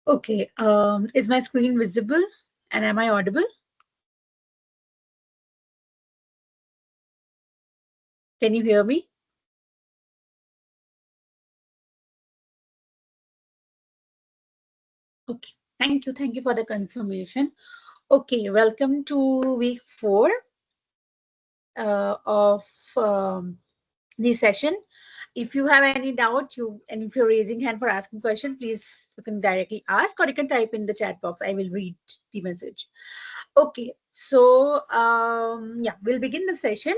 Okay, is my screen visible and am I audible? Can you hear me? Okay, thank you. Thank you for the confirmation. Okay, welcome to week 4 of the session. If you have any doubt, and if you're raising hand for asking question, please you can directly ask or you can type in the chat box. I will read the message. Okay, so yeah, we'll begin the session.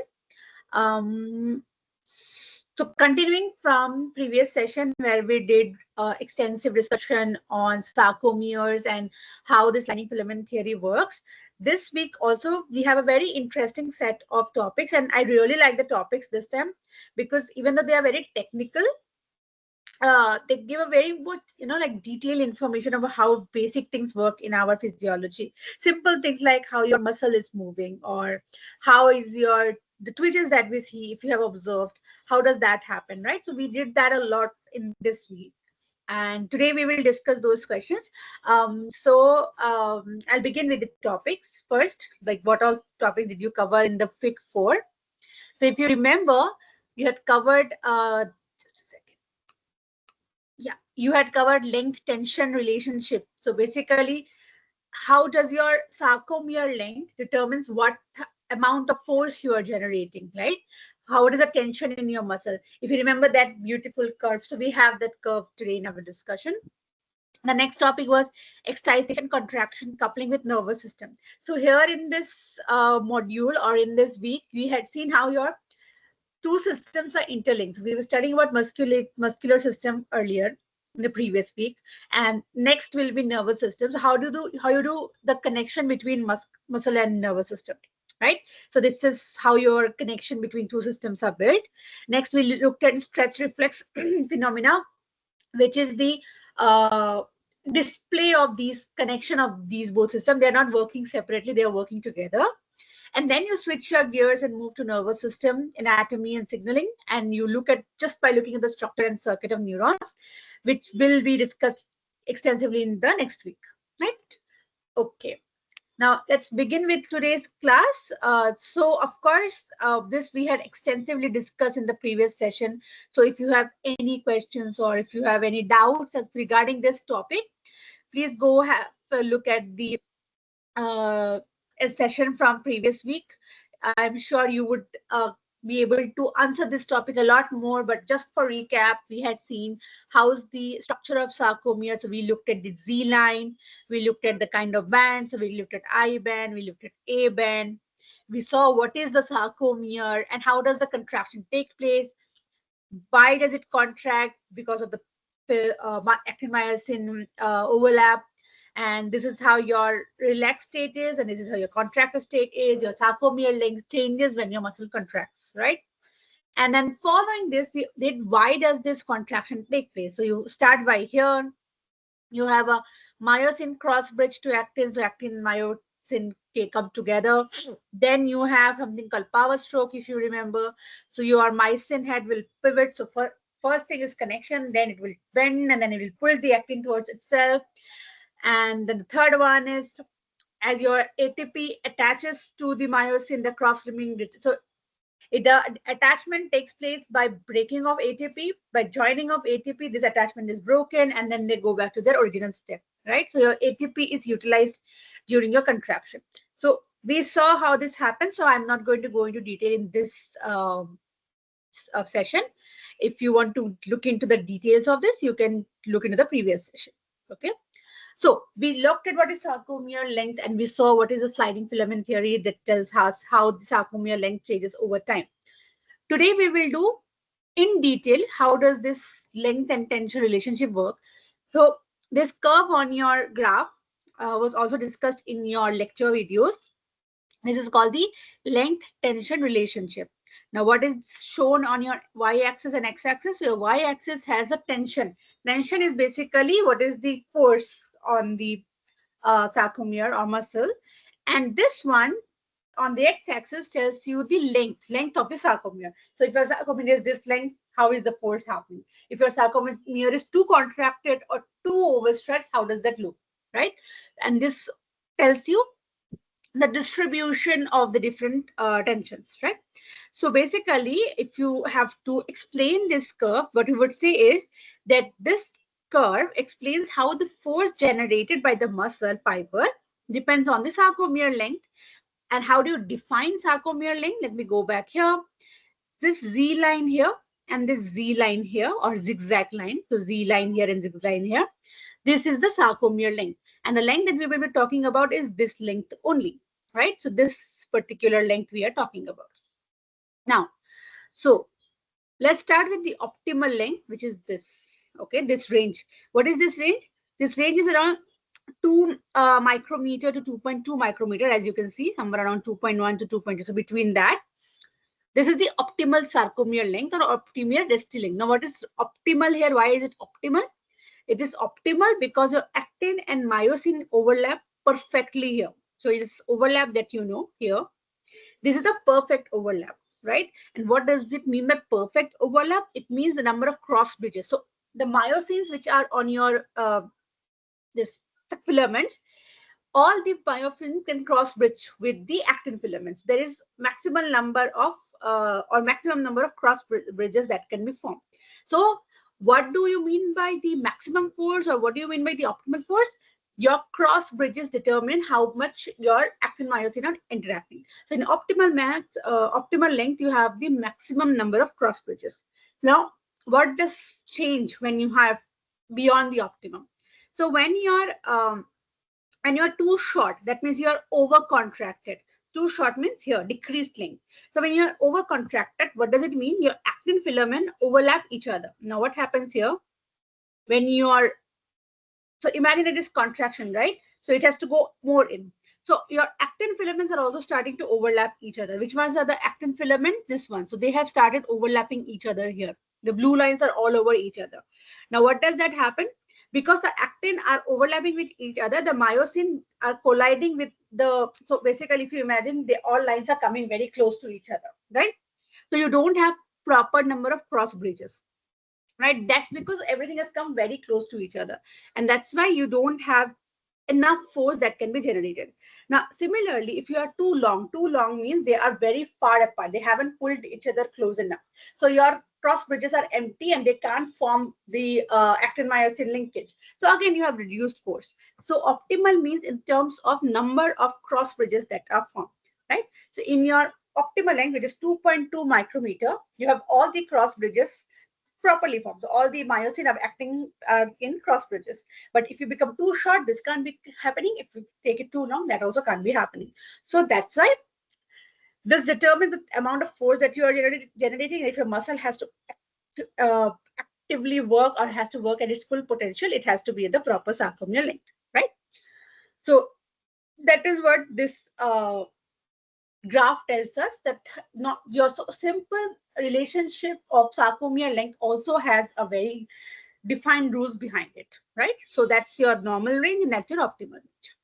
So continuing from previous session where we did extensive discussion on sarcomeres and how this lining filament theory works, this week also we have a very interesting set of topics, and I really like the topics this time because even though they are very technical, they give a very much like detailed information about how basic things work in our physiology. Simple things like how your muscle is moving or how is the twitches that we see, if you have observed, how does that happen, right? So we did that a lot in this week, and today we will discuss those questions. I'll begin with the topics first. Like, what all topics did you cover in the FIC 4? So if you remember, you had covered just a second. Yeah, you had covered length tension relationship. So basically, how does your sarcomere length determines what amount of force you are generating, right? How is the tension in your muscle? If you remember that beautiful curve, so we have that curve today in our discussion. The next topic was excitation, contraction, coupling with nervous system. So here in this module or in this week, we had seen how your two systems are interlinked. We were studying about muscular system earlier in the previous week, and next will be nervous systems. How you do the connection between muscle and nervous system, right? So this is how your connection between two systems are built. Next, we looked at stretch reflex phenomena, which is the uh, display of these connection of these both systems. They're not working separately; they are working together. And then you switch your gears and move to nervous system, anatomy, and signaling. And you look at just by looking at the structure and circuit of neurons, which will be discussed extensively in the next week, right? Okay. Now let's begin with today's class. So of course, this we had extensively discussed in the previous session. So if you have any questions or if you have any doubts regarding this topic, please go have a look at the a session from previous week. I'm sure you would be able to answer this topic a lot more, but just for recap, we had seen how's the structure of sarcomere. So we looked at the Z line, we looked at the kind of band, so we looked at I band, we looked at A band. We saw what is the sarcomere and how does the contraction take place, why does it contract because of the actin myosin overlap, and this is how your relaxed state is, and this is how your contracted state is. Your sarcomere length changes when your muscle contracts, right? And then following this, we did why does this contraction take place. So you start by here. You have a myosin cross bridge to actin, so actin and myosin come together. Then you have something called power stroke, if you remember. So your myosin head will pivot. So first thing is connection, then it will bend, and then it will pull the actin towards itself. And then the third one is as your ATP attaches to the myosin, the cross-linked. So the attachment takes place by breaking of ATP. By joining of ATP, this attachment is broken, and then they go back to their original step, right? So your ATP is utilized during your contraction. So we saw how this happens. So I'm not going to go into detail in this session. If you want to look into the details of this, you can look into the previous session. Okay. So we looked at what is sarcomere length, and we saw what is the sliding filament theory that tells us how the sarcomere length changes over time. Today we will do in detail how does this length and tension relationship work. So this curve on your graph was also discussed in your lecture videos. This is called the length tension relationship. Now what is shown on your y-axis and x-axis? Your y-axis has a tension. Tension is basically what is the force on the sarcomere or muscle, and this one on the x-axis tells you the length of the sarcomere. So if your sarcomere is this length, how is the force happening? If your sarcomere is too contracted or too overstretched, how does that look, right? And this tells you the distribution of the different tensions, right? So basically, if you have to explain this curve, what you would say is that this curve explains how the force generated by the muscle fiber depends on the sarcomere length. And how do you define sarcomere length? Let me go back here. This Z line here and this Z line here, or zigzag line. So Z line here and zigzag line here. This is the sarcomere length. And the length that we will be talking about is this length only, right? So this particular length we are talking about. Now, so let's start with the optimal length, which is this, okay, this range. What is this range? This range is around 2 micrometer to 2.2 micrometer, as you can see, somewhere around 2.1 to 2.2. So between that, this is the optimal sarcomere length or optimal resting length. Now, what is optimal here? Why is it optimal? It is optimal because your actin and myosin overlap perfectly here. So it's overlap that you know here. This is the perfect overlap, right? And what does it mean by perfect overlap? It means the number of cross bridges. So the myosins which are on your this filaments, all the myofins can cross bridge with the actin filaments. There is maximum number of cross bridges that can be formed. So what do you mean by the maximum force, or what do you mean by the optimal force? Your cross bridges determine how much your actin myosin are interacting. So in optimal length, you have the maximum number of cross bridges. Now, what does change when you have beyond the optimum? So when you're too short, that means you're over contracted. Too short means here decreased length. So when you're over contracted, what does it mean? Your actin filament overlap each other. Now what happens here? When you're, so imagine it is contraction, right? So it has to go more in. So your actin filaments are also starting to overlap each other. Which ones are the actin filaments? This one. So they have started overlapping each other here. The blue lines are all over each other. Now what does that happen? Because the actin are overlapping with each other, the myosin are colliding with the, so basically if you imagine, the all lines are coming very close to each other, right? So you don't have proper number of cross bridges, right? That's because everything has come very close to each other. And that's why you don't have enough force that can be generated. Now, similarly, if you are too long means they are very far apart. They haven't pulled each other close enough. So your cross bridges are empty and they can't form the actin myosin linkage. So again, you have reduced force. So optimal means in terms of number of cross bridges that are formed, right? So in your optimal length, which is 2.2 micrometer, you have all the cross bridges properly formed. So all the myosin are acting in cross bridges. But if you become too short, this can't be happening. If you take it too long, that also can't be happening. So that's why this determines the amount of force that you are generating. If your muscle has to actively work or has to work at its full potential, it has to be at the proper sarcomere length, right? So that is what this graph tells us, that not your so simple relationship of sarcomere length also has a very defined rules behind it, right? So that's your normal range and that's your optimal range.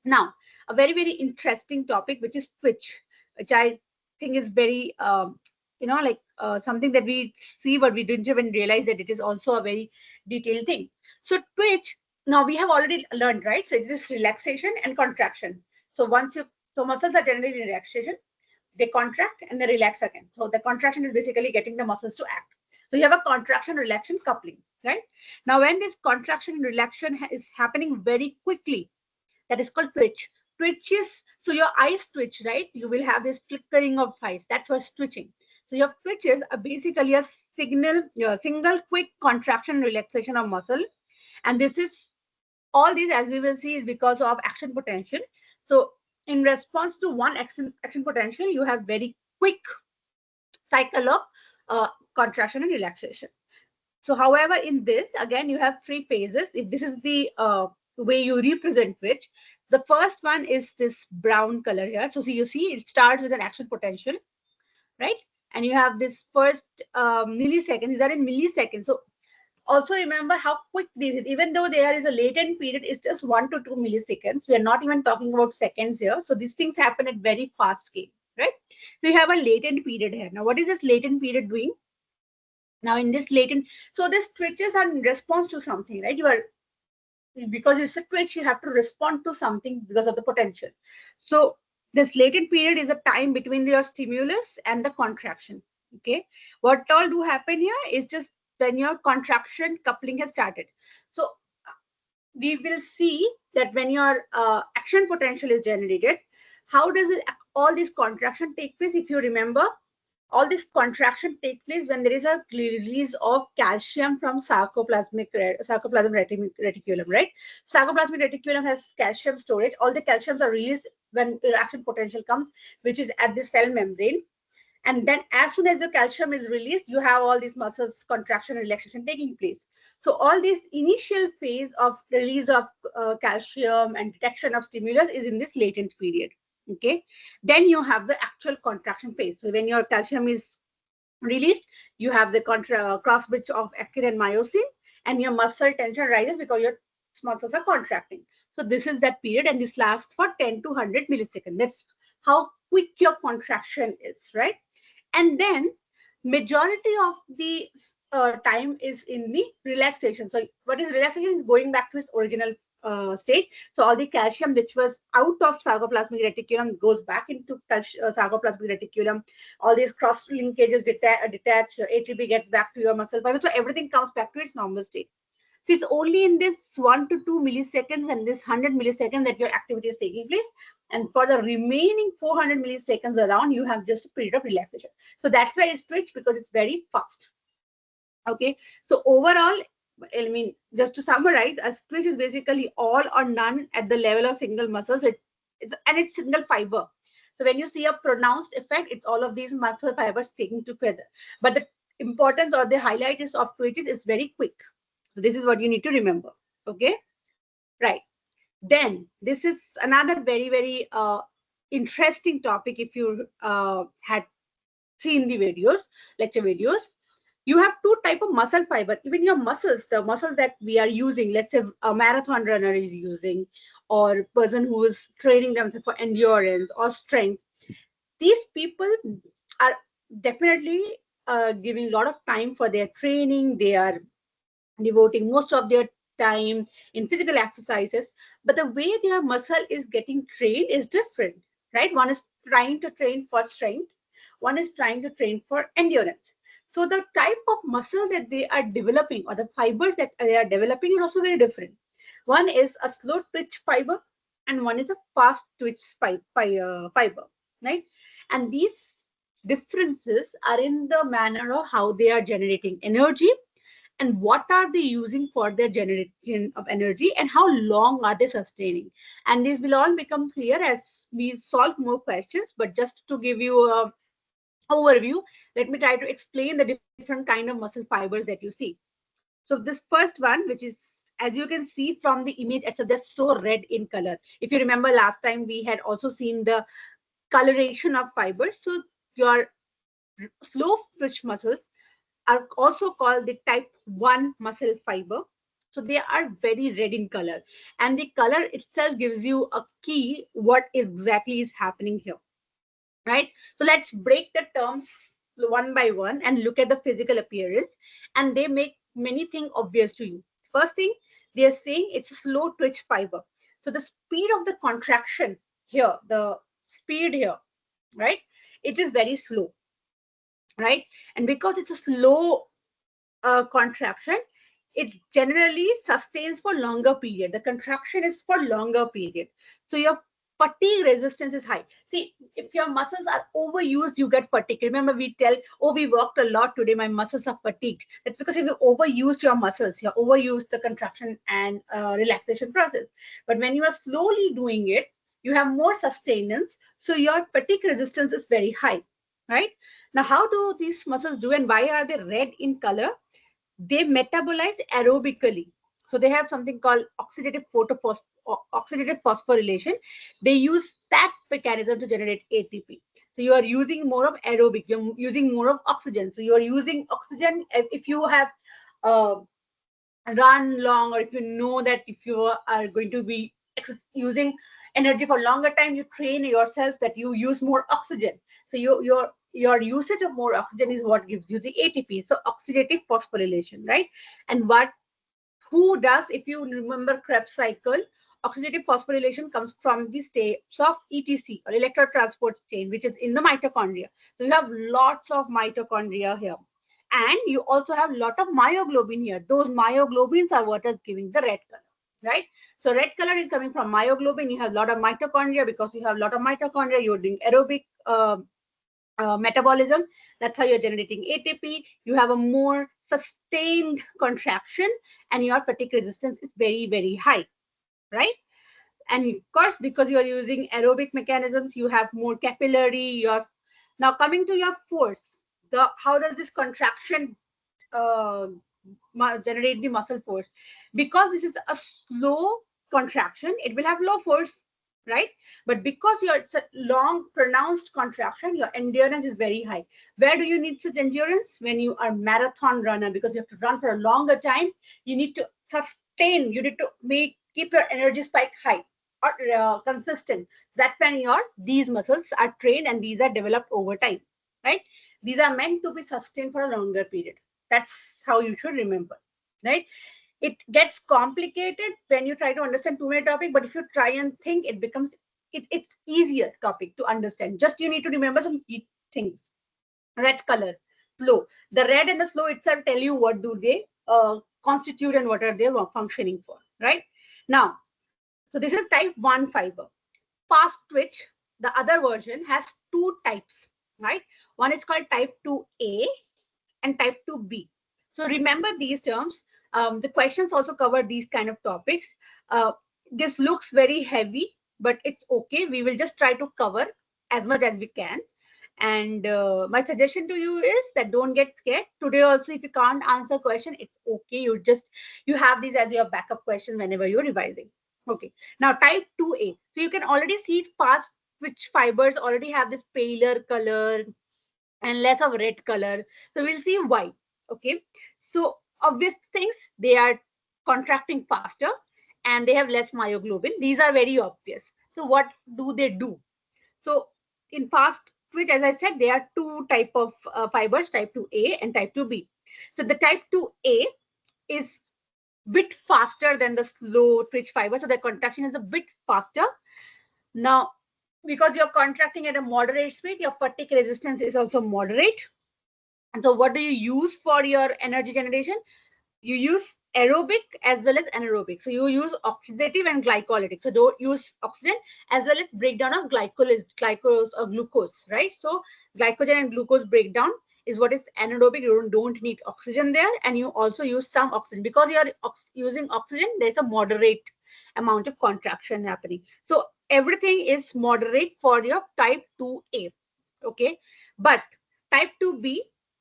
Now, a very, very interesting topic, which is twitch, which I think is very, something that we see, but we didn't even realize that it is also a very detailed thing. So twitch, now we have already learned, right? So it is relaxation and contraction. So muscles are generally in relaxation, they contract and they relax again. So the contraction is basically getting the muscles to act. So you have a contraction relaxation coupling, right? Now, when this contraction and relaxation is happening very quickly, that is called twitch. Twitch is, so your eyes twitch, right? You will have this flickering of eyes. That's what's twitching. So your twitches are basically a single quick contraction and relaxation of muscle. And this is, all these, as we will see, is because of action potential. So in response to one action potential, you have very quick cycle of contraction and relaxation. So however, in this, again, you have three phases. If this is the way you represent twitch, the first one is this brown color here. So you see it starts with an action potential, right? And you have this first millisecond. These are in milliseconds. So also remember how quick this is. Even though there is a latent period, it's just 1 to 2 milliseconds. We are not even talking about seconds here. So these things happen at very fast scale, right? So you have a latent period here. Now, what is this latent period doing? Now in this latent, so this twitches are in response to something, right? You are, because it's a twitch, you have to respond to something because of the potential. So this latent period is a time between your stimulus and the contraction. Okay, what all do happen here is just when your contraction coupling has started. So we will see that when your action potential is generated, how does it, all this contraction take place? If you remember, all this contraction take place when there is a release of calcium from sarcoplasmic reticulum, right? Sarcoplasmic reticulum has calcium storage. All the calciums are released when the action potential comes, which is at the cell membrane. And then as soon as the calcium is released, you have all these muscles contraction and relaxation taking place. So all this initial phase of release of calcium and detection of stimulus is in this latent period. Okay, then you have the actual contraction phase. So when your calcium is released, you have the cross bridge of actin and myosin, and your muscle tension rises because your muscles are contracting. So this is that period, and this lasts for 10 to 100 milliseconds. That's how quick your contraction is, right? And then majority of the time is in the relaxation. So what is relaxation? Is going back to its original state. So all the calcium which was out of sarcoplasmic reticulum goes back into sarcoplasmic reticulum. All these cross linkages detach, ATP gets back to your muscle fiber. So everything comes back to its normal state. So it's only in this 1 to 2 milliseconds and this 100 milliseconds that your activity is taking place. And for the remaining 400 milliseconds around, you have just a period of relaxation. So that's why it's twitch, because it's very fast. Okay. So overall, I mean, just to summarize, a twitch is basically all or none at the level of single muscles. And it's single fiber. So when you see a pronounced effect, it's all of these muscle fibers taken together. But the importance or the highlight is of twitches is very quick. So this is what you need to remember. Okay, right. Then this is another very, very interesting topic. If you had seen the videos, lecture videos, you have two type of muscle fiber. Even your muscles, the muscles that we are using, let's say a marathon runner is using, or person who is training themselves for endurance or strength. These people are definitely giving a lot of time for their training. They are devoting most of their time in physical exercises, but the way their muscle is getting trained is different, right? One is trying to train for strength, one is trying to train for endurance. So the type of muscle that they are developing, or the fibers that they are developing, are also very different. One is a slow twitch fiber and one is a fast twitch fiber, right? And these differences are in the manner of how they are generating energy, and what are they using for their generation of energy, and how long are they sustaining. And these will all become clear as we solve more questions. But just to give you a overview, let me try to explain the different kind of muscle fibers that you see. So this first one, which is, as you can see from the image, it's just so red in color. If you remember last time, we had also seen the coloration of fibers. So your slow twitch muscles are also called the type 1 muscle fiber. So they are very red in color, and the color itself gives you a key what exactly is happening here, right? So let's break the terms one by one and look at the physical appearance, and they make many things obvious to you. First thing, they are saying it's a slow twitch fiber. So the speed of the contraction here, the speed here, right? It is very slow, right? And because it's a slow contraction, it generally sustains for longer period. The contraction is for longer period. So your fatigue resistance is high. See, if your muscles are overused, you get fatigue. Remember, we tell, oh, we worked a lot today, my muscles are fatigued. That's because if you overused your muscles, you overused the contraction and relaxation process. But when you are slowly doing it, you have more sustenance. So your fatigue resistance is very high, right? Now, how do these muscles do, and why are they red in color? They metabolize aerobically. So they have something called oxidative phosphorylation. They use that mechanism to generate ATP. So you are using more of aerobic, you're using more of oxygen. So you are using oxygen if you have uh, run long, or if you know that if you are going to be using energy for longer time, you train yourself that you use more oxygen. So you're your usage of more oxygen is what gives you the ATP. So oxidative phosphorylation, right? And who does, if you remember Krebs cycle, oxidative phosphorylation comes from the steps of ETC or electron transport chain, which is in the mitochondria. So you have lots of mitochondria here. And you also have a lot of myoglobin here. Those myoglobins are what is giving the red color, right? So red color is coming from myoglobin. You have a lot of mitochondria. Because you have a lot of mitochondria, you're doing aerobic metabolism. That's how you're generating ATP. You have a more sustained contraction, and your fatigue resistance is very, very high, right? And of course, because you're using aerobic mechanisms, you have more capillary. You're now coming to your force. How does this contraction uh, generate the muscle force? Because this is a slow contraction, it will have low force, right? But because it's a long pronounced contraction, your endurance is very high. Where do you need such endurance? When you are marathon runner, because you have to run for a longer time. You need to sustain, you need to keep your energy spike high or consistent. That's when these muscles are trained, and these are developed over time, right? These are meant to be sustained for a longer period. That's how you should remember, right? It gets complicated when you try to understand too many topics, but if you try and think, it's easier topic to understand. Just you need to remember some key things. Red color, slow. The red and the slow itself tell you what do they constitute and what are they functioning for, right? Now, so this is type 1 fiber. Fast twitch, the other version, has two types, right? One is called type 2A and type 2B. So remember these terms. The questions also cover these kind of topics. This looks very heavy, but it's okay. We will just try to cover as much as we can. And my suggestion to you is that don't get scared. Today also, if you can't answer question, it's okay. You have these as your backup question whenever you're revising. Okay. Now type 2A. So you can already see fast twitch fibers already have this paler color and less of red color. So we'll see why. Okay. So obvious things, they are contracting faster and they have less myoglobin. These are very obvious. So what do they do? So in fast twitch, as I said, there are two type of fibers, type 2A and type 2B. So the type 2A is bit faster than the slow twitch fiber. So the contraction is a bit faster. Now, because you're contracting at a moderate speed, your fatigue resistance is also moderate. And so what do you use for your energy generation? You use aerobic as well as anaerobic. So you use oxidative and glycolytic. So don't use oxygen as well as breakdown of glucose or glucose, right? So glycogen and glucose breakdown is what is anaerobic. You don't need oxygen there, and you also use some oxygen. Because you are using oxygen, there's a moderate amount of contraction happening. So everything is moderate for your type 2A, okay? But type 2B,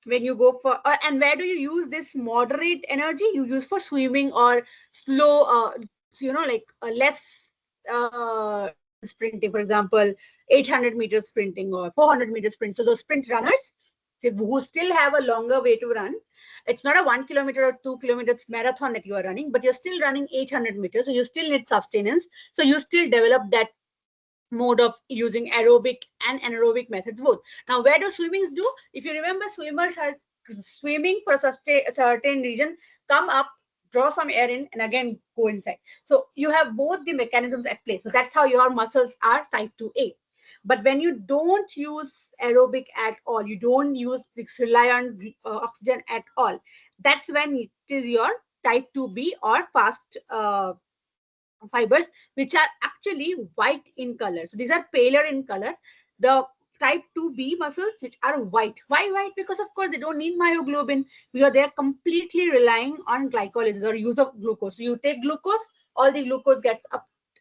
when you go for and where do you use this moderate energy? You use for swimming or slow like less distance sprinting, for example 800 meters sprinting or 400 meters sprint. So those sprint runners who still have a longer way to run, it's not a 1 kilometer or 2 kilometers marathon that you are running, but you're still running 800 meters, so you still need sustenance. So you still develop that mode of using aerobic and anaerobic methods both. Now, where do swimmings do? If you remember, swimmers are swimming for a certain region, come up, draw some air in, and again go inside. So you have both the mechanisms at play. So that's how your muscles are type 2A. But when you don't use aerobic at all, you don't rely on oxygen at all, that's when it is your type 2B or fast fibers, which are actually white in color. So these are paler in color. The type 2B muscles, which are white. Why white? Because of course they don't need myoglobin, because they are completely relying on glycolysis or use of glucose. So you take glucose, all the glucose gets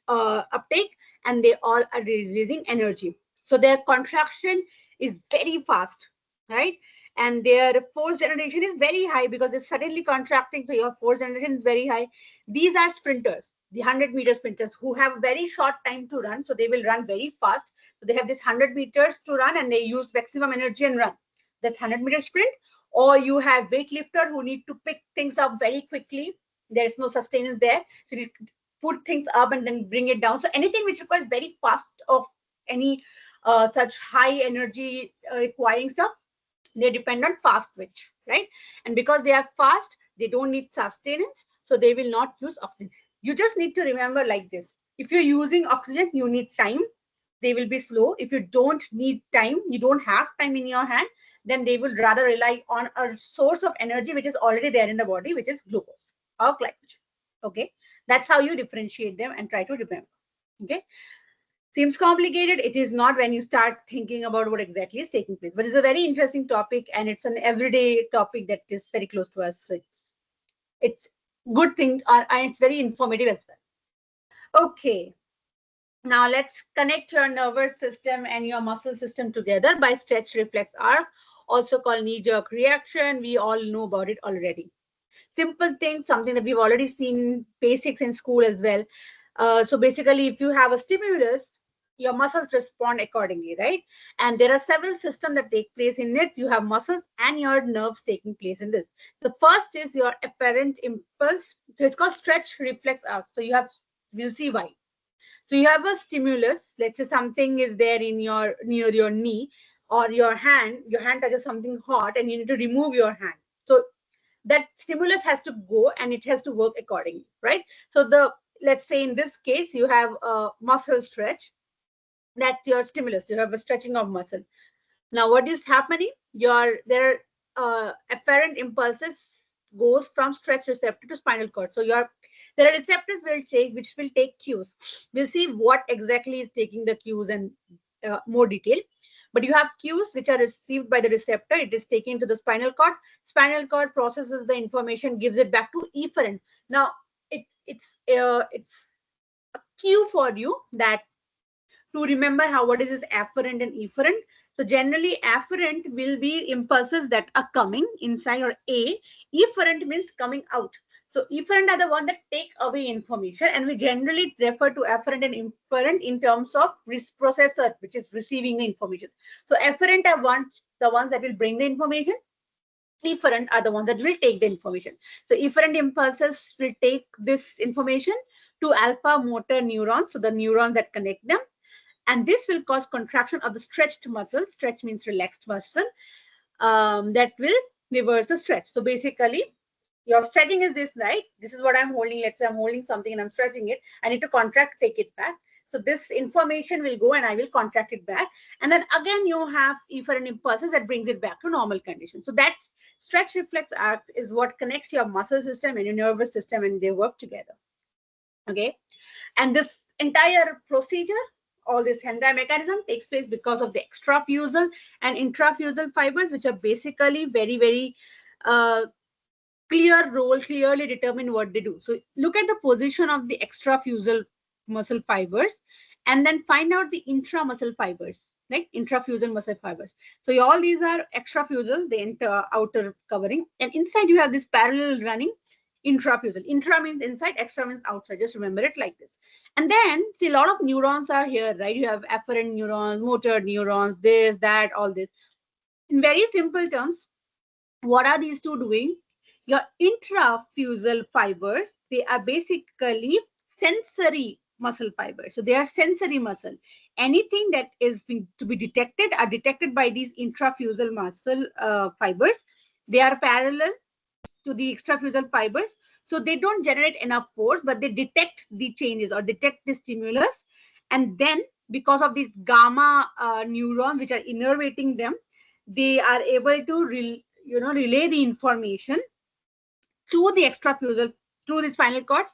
uptake, and they all are releasing energy. So their contraction is very fast, right? And their force generation is very high because they're suddenly contracting. So your force generation is very high. These are sprinters, the 100-meter sprinters, who have very short time to run. So they will run very fast. So they have this 100 meters to run and they use maximum energy and run. That's 100-meter sprint. Or you have weightlifter who need to pick things up very quickly. There's no sustenance there. So you put things up and then bring it down. So anything which requires very fast of any such high energy requiring stuff, they depend on fast twitch, right? And because they are fast, they don't need sustenance, so they will not use oxygen. You just need to remember like this: if you're using oxygen, you need time, they will be slow. If you don't need time, you don't have time in your hand, then they will rather rely on a source of energy which is already there in the body, which is glucose or glycogen. Okay, that's how you differentiate them and try to remember. Okay, seems complicated. It is not when you start thinking about what exactly is taking place, but it's a very interesting topic, and it's an everyday topic that is very close to us. So it's good thing, and it's very informative as well. Okay, now let's connect your nervous system and your muscle system together by stretch reflex arc, also called knee-jerk reaction. We all know about it already. Simple thing, something that we've already seen in basics in school as well. So basically, if you have a stimulus, your muscles respond accordingly, right? And there are several systems that take place in it. You have muscles and your nerves taking place in this. The first is your afferent impulse. So it's called stretch reflex arc. So we'll see why. So you have a stimulus. Let's say something is there in near your knee or your hand. Your hand touches something hot, and you need to remove your hand. So that stimulus has to go and it has to work accordingly, right? So let's say in this case, you have a muscle stretch. That's your stimulus. You have a stretching of muscle. Now, what is happening? There afferent impulses goes from stretch receptor to spinal cord. So there are receptors which will take cues. We'll see what exactly is taking the cues in more detail. But you have cues which are received by the receptor. It is taken to the spinal cord. Spinal cord processes the information, gives it back to efferent. Now, it's a cue for you that to remember what is this afferent and efferent. So generally, afferent will be impulses that are coming inside or A. Efferent means coming out. So efferent are the one that take away information, and we generally refer to afferent and efferent in terms of processor, which is receiving the information. So afferent are the ones that will bring the information. Efferent are the ones that will take the information. So efferent impulses will take this information to alpha motor neurons, so the neurons that connect them, and this will cause contraction of the stretched muscle. Stretch means relaxed muscle. That will reverse the stretch. So basically, your stretching is this, right? This is what I'm holding. Let's say I'm holding something and I'm stretching it. I need to contract, take it back. So this information will go and I will contract it back. And then again, you have efferent impulses that brings it back to normal condition. So that's stretch reflex arc is what connects your muscle system and your nervous system, and they work together. Okay. And this entire procedure, all this Hendra mechanism takes place because of the extrafusal and intrafusal fibers, which are basically very, very clear role, clearly determine what they do. So look at the position of the extrafusal muscle fibers and then find out the intramuscle fibers, like intrafusal muscle fibers. So all these are extrafusal, the outer covering, and inside you have this parallel running intrafusal. Intra means inside, extra means outside. Just remember it like this. And then see, a lot of neurons are here, right? You have afferent neurons, motor neurons, this, that, all this. In very simple terms, what are these two doing? Your intrafusal fibers, they are basically sensory muscle fibers. So they are sensory muscle. Anything that is to be detected are detected by these intrafusal muscle fibers. They are parallel to the extrafusal fibers. So they don't generate enough force, but they detect the changes or detect the stimulus. And then because of these gamma neurons, which are innervating them, they are able to relay the information to the extrafusal, through the spinal cords,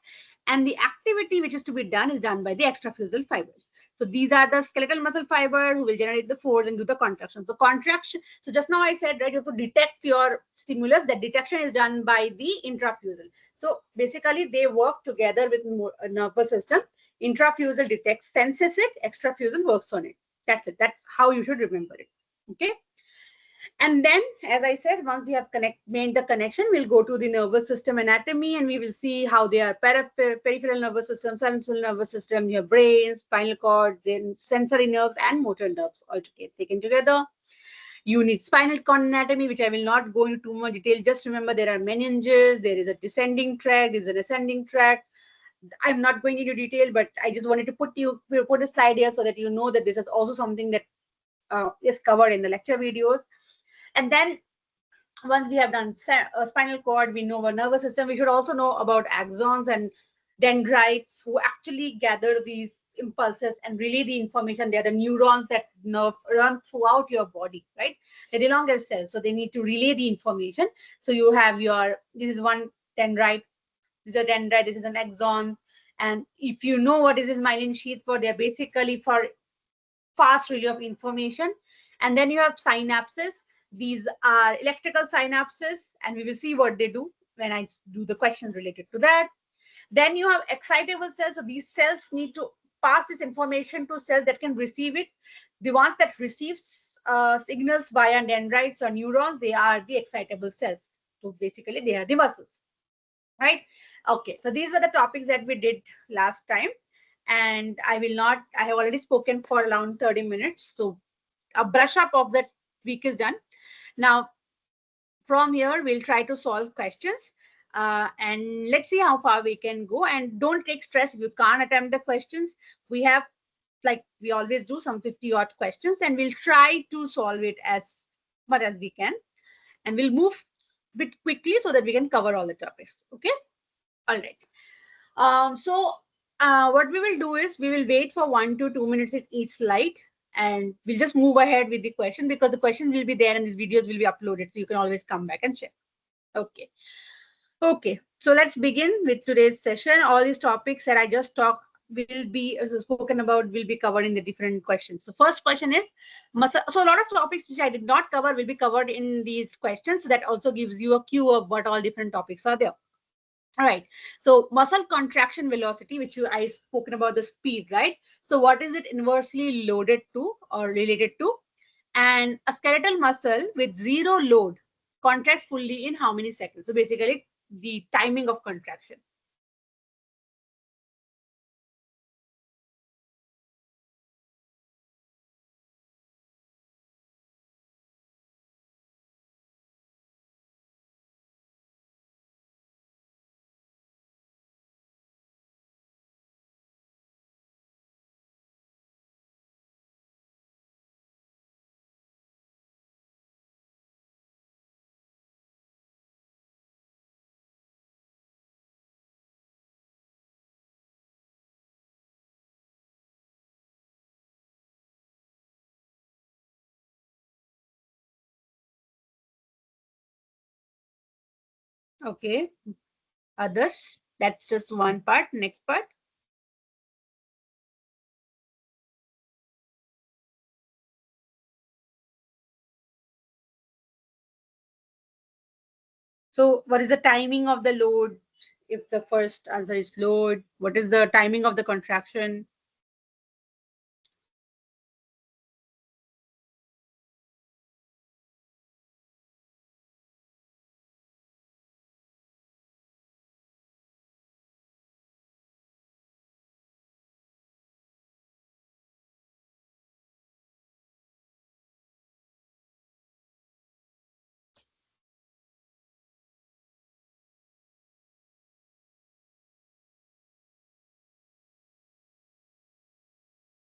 and the activity which is to be done is done by the extrafusal fibers. So these are the skeletal muscle fibers who will generate the force and do the contraction. So contraction, so just now I said, right, you have to detect your stimulus. That detection is done by the intrafusal. So basically they work together with nervous system. Intrafusal detects, senses it, extrafusal works on it. That's it. That's how you should remember it. Okay. And then, as I said, once we have made the connection, we'll go to the nervous system anatomy, and we will see how they are peripheral nervous system, central nervous system, your brain, spinal cord, then sensory nerves and motor nerves all taken together. You need spinal cord anatomy, which I will not go into too much detail. Just remember there are meninges, there is a descending tract, there is an ascending tract. I'm not going into detail, but I just wanted to put a slide here so that you know that this is also something that is covered in the lecture videos. And then once we have done spinal cord, we know our nervous system. We should also know about axons and dendrites, who actually gather these impulses and relay the information. They are the neurons that run throughout your body, right? They're the longest cells, so they need to relay the information. So you have this is one dendrite, this is a dendrite, this is an axon. And if you know what is this myelin sheath for, they're basically for fast relay of information. And then you have synapses. These are electrical synapses, and we will see what they do when I do the questions related to that. Then you have excitable cells. So these cells need to pass this information to cells that can receive it. The ones that receive signals via dendrites or neurons, they are the excitable cells. So basically, they are the muscles, right? Okay, so these are the topics that we did last time. And I have already spoken for around 30 minutes. So a brush up of that week is done. Now, from here, we'll try to solve questions. And let's see how far we can go. And don't take stress if you can't attempt the questions. We have, like we always do, some 50 odd questions, and we'll try to solve it as much as we can. And we'll move a bit quickly so that we can cover all the topics. Okay? All right. What we will do is we will wait for 1 to 2 minutes in each slide, and we'll just move ahead with the question, because the question will be there and these videos will be uploaded, so you can always come back and check. Okay. Okay. So let's begin with today's session. All these topics that I just talked will be spoken about, will be covered in the different questions. So first question is muscle. So a lot of topics which I did not cover will be covered in these questions. So that also gives you a cue of what all different topics are there. All right. So muscle contraction velocity, which I spoken about the speed, right? So what is it inversely loaded to or related to? And a skeletal muscle with zero load contracts fully in how many seconds? So basically the timing of contraction. Okay. Others? That's just one part. Next part. So what is the timing of the load? If the first answer is load, what is the timing of the contraction?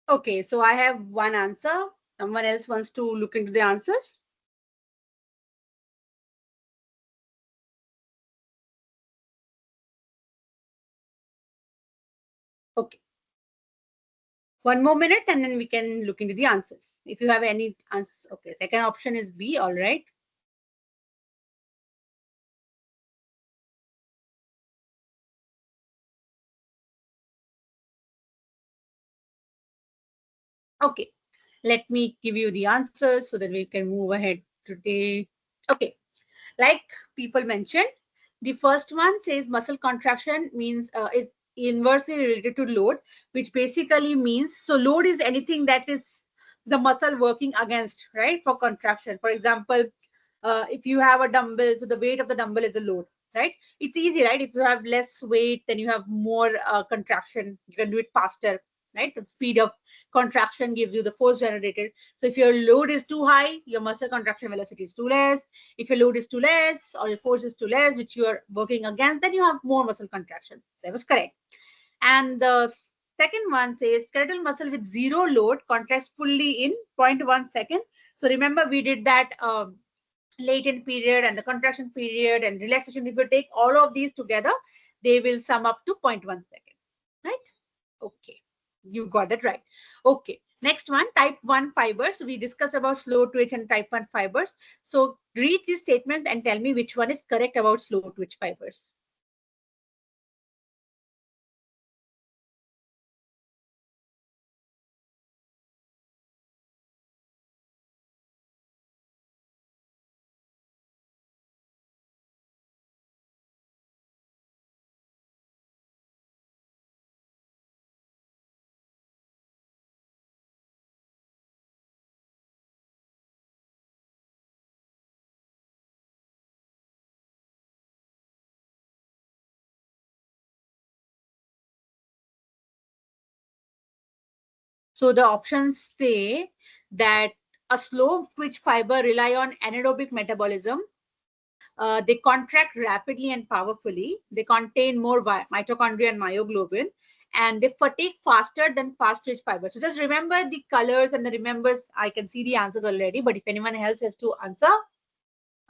Okay, so I have one answer. Someone else wants to look into the answers? Okay. One more minute and then we can look into the answers. If you have any answers. Okay, second option is B, all right. Okay, let me give you the answers so that we can move ahead today. Okay, like people mentioned, the first one says muscle contraction means is inversely related to load, which basically means, so load is anything that is the muscle working against, right, for contraction. For example, if you have a dumbbell, so the weight of the dumbbell is the load, right? It's easy, right? If you have less weight, then you have more contraction. You can do it faster, right? The speed of contraction gives you the force generated. So if your load is too high, your muscle contraction velocity is too less. If your load is too less or your force is too less, which you are working against, then you have more muscle contraction. That was correct. And the second one says skeletal muscle with zero load contracts fully in 0.1 second. So remember we did that latent period and the contraction period and relaxation. If you take all of these together, they will sum up to 0.1 second, right? Okay, you got that right. Okay, next one, type 1 fibers. So we discussed about slow twitch and type 1 fibers. So read these statements and tell me which one is correct about slow twitch fibers. So the options say that a slow twitch fiber rely on anaerobic metabolism. They contract rapidly and powerfully. They contain more mitochondria and myoglobin, and they fatigue faster than fast twitch fibers. So just remember the colors and the remembers. I can see the answers already, but if anyone else has to answer,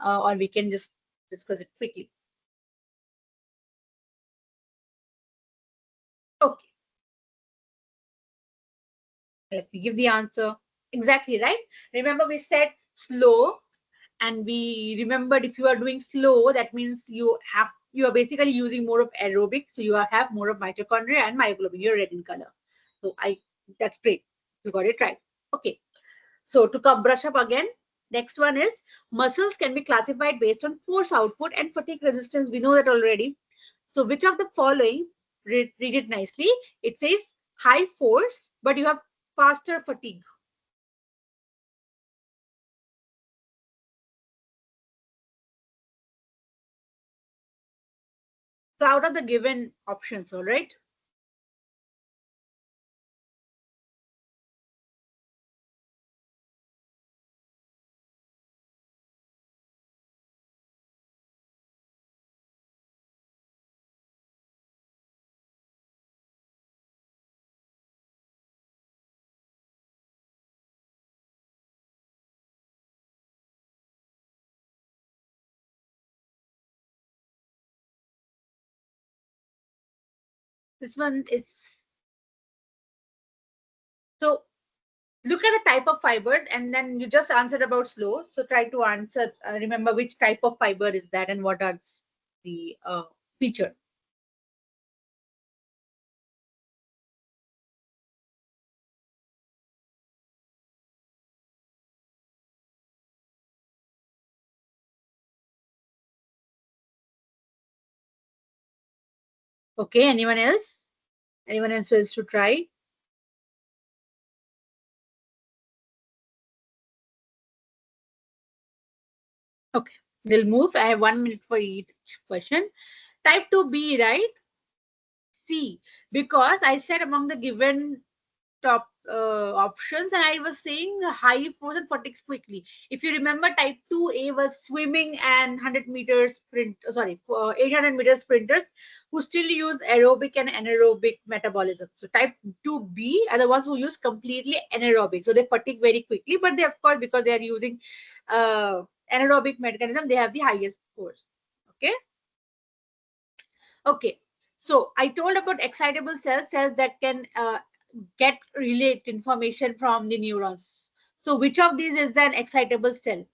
or we can just discuss it quickly. Okay, let me give the answer. Exactly right. Remember we said slow, and we remembered if you are doing slow, that means you are basically using more of aerobic, so you have more of mitochondria and myoglobin. You're red in color. So that's great. You got it right. Okay. So to come brush up again, next one is muscles can be classified based on force output and fatigue resistance. We know that already. So which of the following, read it nicely. It says high force, but you have faster fatigue. So out of the given options, all right. This one is, so look at the type of fibers and then you just answered about slow. So try to answer, remember which type of fiber is that and what are the feature. Okay, anyone else? Anyone else wants to try? Okay, we'll move. I have 1 minute for each question. Type 2B, right? C, because I said among the given top options and I was saying high force and fatigues quickly. If you remember, type 2A was swimming and 100 meters sprint, 800 meter sprinters who still use aerobic and anaerobic metabolism. So type 2B are the ones who use completely anaerobic. So they fatigue very quickly, but they, of course, because they are using anaerobic mechanism, they have the highest force. Okay. Okay. So I told about excitable cells that can get relate information from the neurons. So which of these is an excitable cell?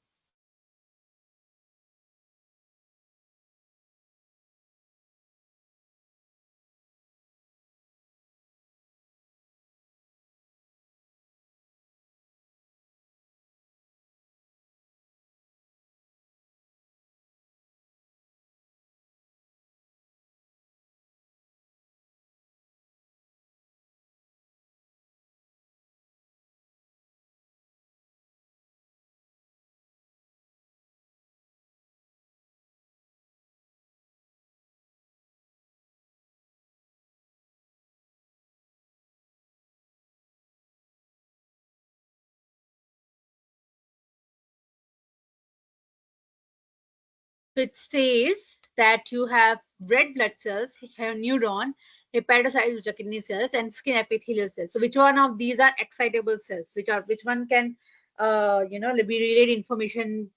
So it says that you have red blood cells, have neuron, hepatocytes, which are kidney cells, and skin epithelial cells. So which one of these are excitable cells? Which one can be relayed information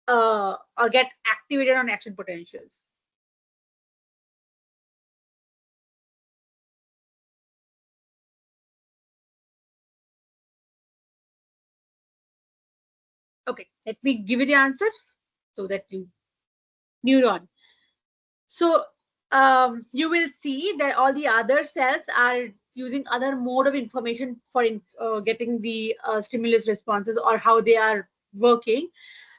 or get activated on action potentials? Okay, let me give you the answer so that you neuron. So you will see that all the other cells are using other mode of information for getting the stimulus responses or how they are working.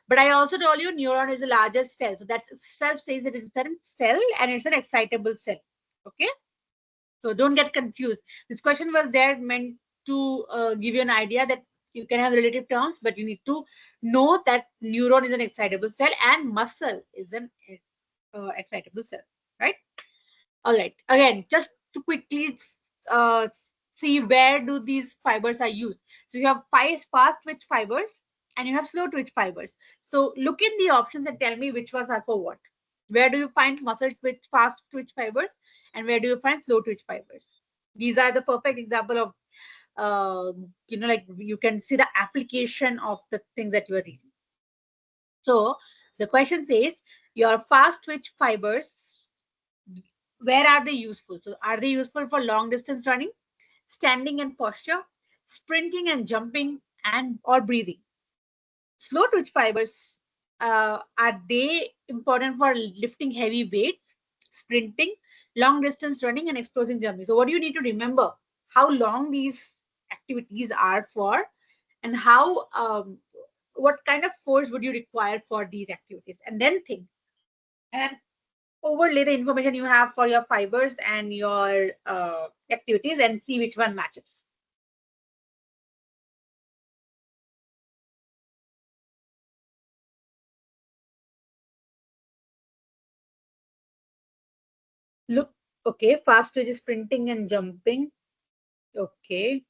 But I also told you neuron is the largest cell. So that itself says it is a cell and it's an excitable cell. Okay. So don't get confused. This question was there meant to give you an idea that you can have relative terms, but you need to know that neuron is an excitable cell and muscle is an excitable cell, right? All right. Again, just to quickly uh, see where do these fibers are used. So you have fast twitch fibers and you have slow twitch fibers. So look in the options and tell me which ones are for what. Where do you find muscle twitch, fast twitch fibers, and where do you find slow twitch fibers? These are the perfect example of, like you can see the application of the things that you are reading. So the question says your fast twitch fibers, where are they useful? So are they useful for long distance running, standing and posture, sprinting and jumping, and or breathing? Slow twitch fibers, are they important for lifting heavy weights, sprinting, long distance running, and explosive jumping? So what do you need to remember? How long these activities are for, and how what kind of force would you require for these activities? And then think and overlay the information you have for your fibers and your activities and see which one matches. Look, okay, fast twitch is sprinting and jumping. Okay.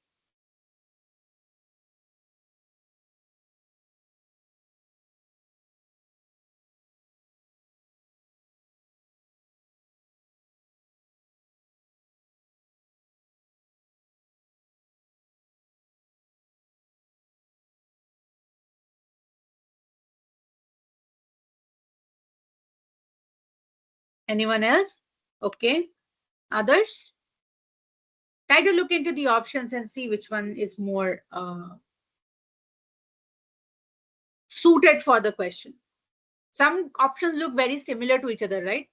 Anyone else? Okay. Others? Try to look into the options and see which one is more suited for the question. Some options look very similar to each other, right?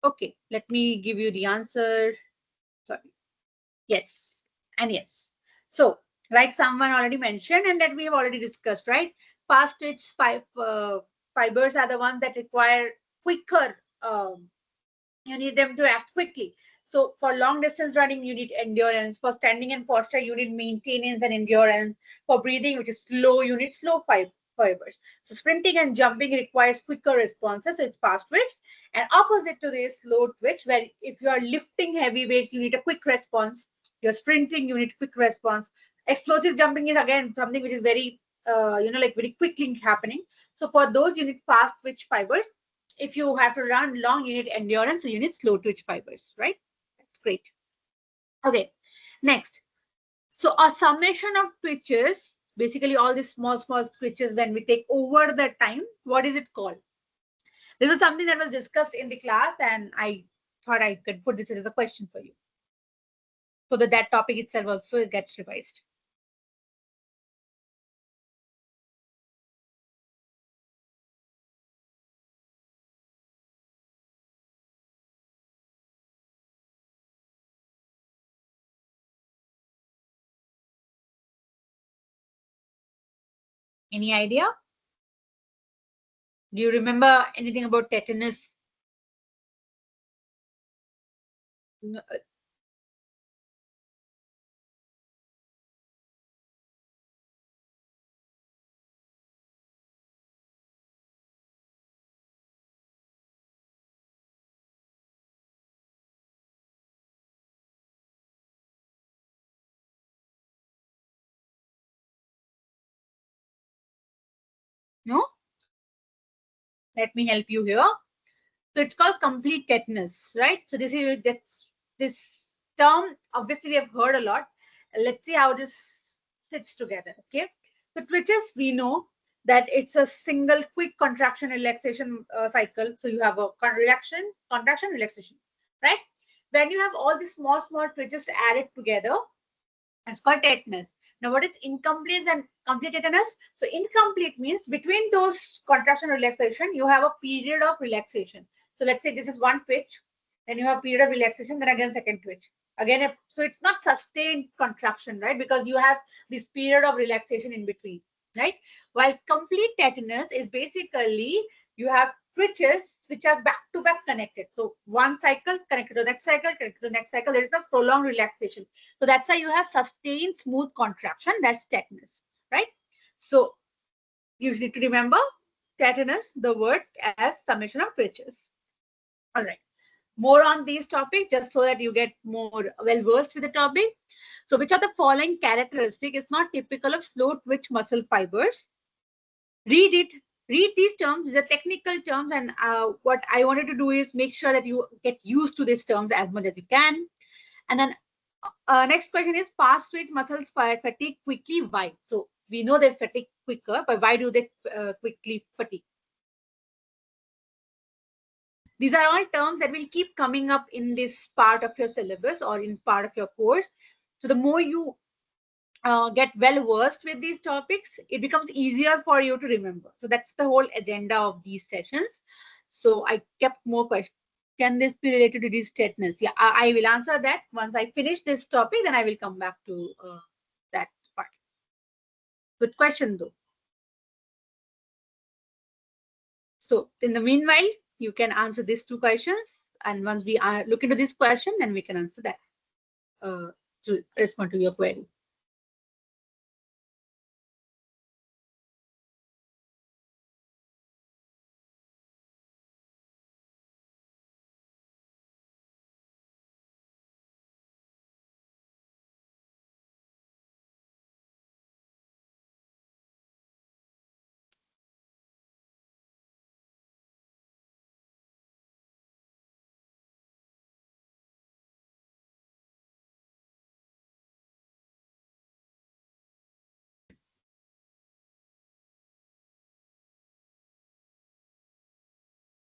Okay, let me give you the answer. Sorry. Yes, and yes. So, like someone already mentioned, and that we have already discussed, right? Fast twitch fibers are the ones that require quicker. You need them to act quickly. So, for long distance running, you need endurance. For standing and posture, you need maintenance and endurance. For breathing, which is slow, you need slow fibers. So, sprinting and jumping requires quicker responses. So, it's fast twitch. And opposite to this, slow twitch, where if you are lifting heavy weights, you need a quick response. You're sprinting, you need quick response. Explosive jumping is again something which is very, like very quickly happening. So for those, you need fast twitch fibers. If you have to run long, you need endurance, so you need slow twitch fibers, right? That's great. Okay, next. So a summation of twitches, basically all these small twitches when we take over the time, what is it called? This is something that was discussed in the class and I thought I could put this as a question for you, so that that topic itself also gets revised. Any idea? Do you remember anything about tetanus? No? Let me help you here. So it's called complete tetanus, right? So this term, obviously we have heard a lot. Let's see how this sits together, okay? So twitches, we know that it's a single quick contraction relaxation cycle. So you have a contraction, relaxation, right? When you have all these small twitches added together, it's called tetanus. Now, what is incomplete and complete tetanus? So, incomplete means between those contraction and relaxation, you have a period of relaxation. So, let's say this is one twitch, then you have a period of relaxation, then again second twitch. Again, so it's not sustained contraction, right? Because you have this period of relaxation in between, right? While complete tetanus is basically you have twitches which are back to back connected. So one cycle connected to the next cycle, connected to the next cycle. There is no prolonged relaxation. So that's why you have sustained smooth contraction. That's tetanus, right? So you need to remember tetanus, the word as summation of twitches. All right. More on these topics just so that you get more well versed with the topic. So which of the following characteristic is not typical of slow twitch muscle fibers? Read it. Read these terms. These are technical terms, and what I wanted to do is make sure that you get used to these terms as much as you can. And then next question is fast twitch muscles fatigue quickly. Why? So we know they fatigue quicker, but why do they quickly fatigue? These are all terms that will keep coming up in this part of your syllabus or in part of your course. So the more you get well versed with these topics, it becomes easier for you to remember. So that's the whole agenda of these sessions. So I kept more questions. Can this be related to this tetanus? Yeah, I will answer that once I finish this topic. Then I will come back to that part. Good question though. So in the meanwhile, you can answer these two questions, and once we look into this question, then we can answer that to respond to your query.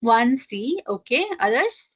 One C, okay. Others?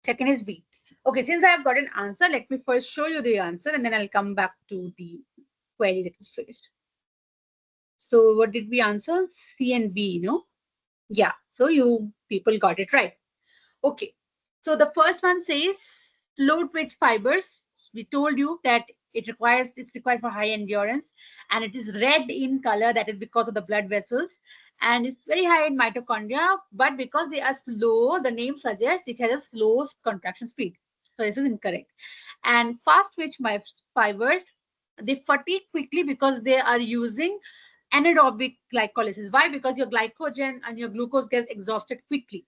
Second is B. Okay, since I have got an answer, let me first show you the answer and then I'll come back to the query that is raised. So what did we answer? C and B, no? Yeah, so you people got it right. Okay, so the first one says slow twitch fibers. We told you that it's required for high endurance, and it is red in color. That is because of the blood vessels, and it's very high in mitochondria. But because they are slow, the name suggests it has a slow contraction speed. So this is incorrect. And fast twitch fibers, they fatigue quickly because they are using anaerobic glycolysis. Why? Because your glycogen and your glucose gets exhausted quickly.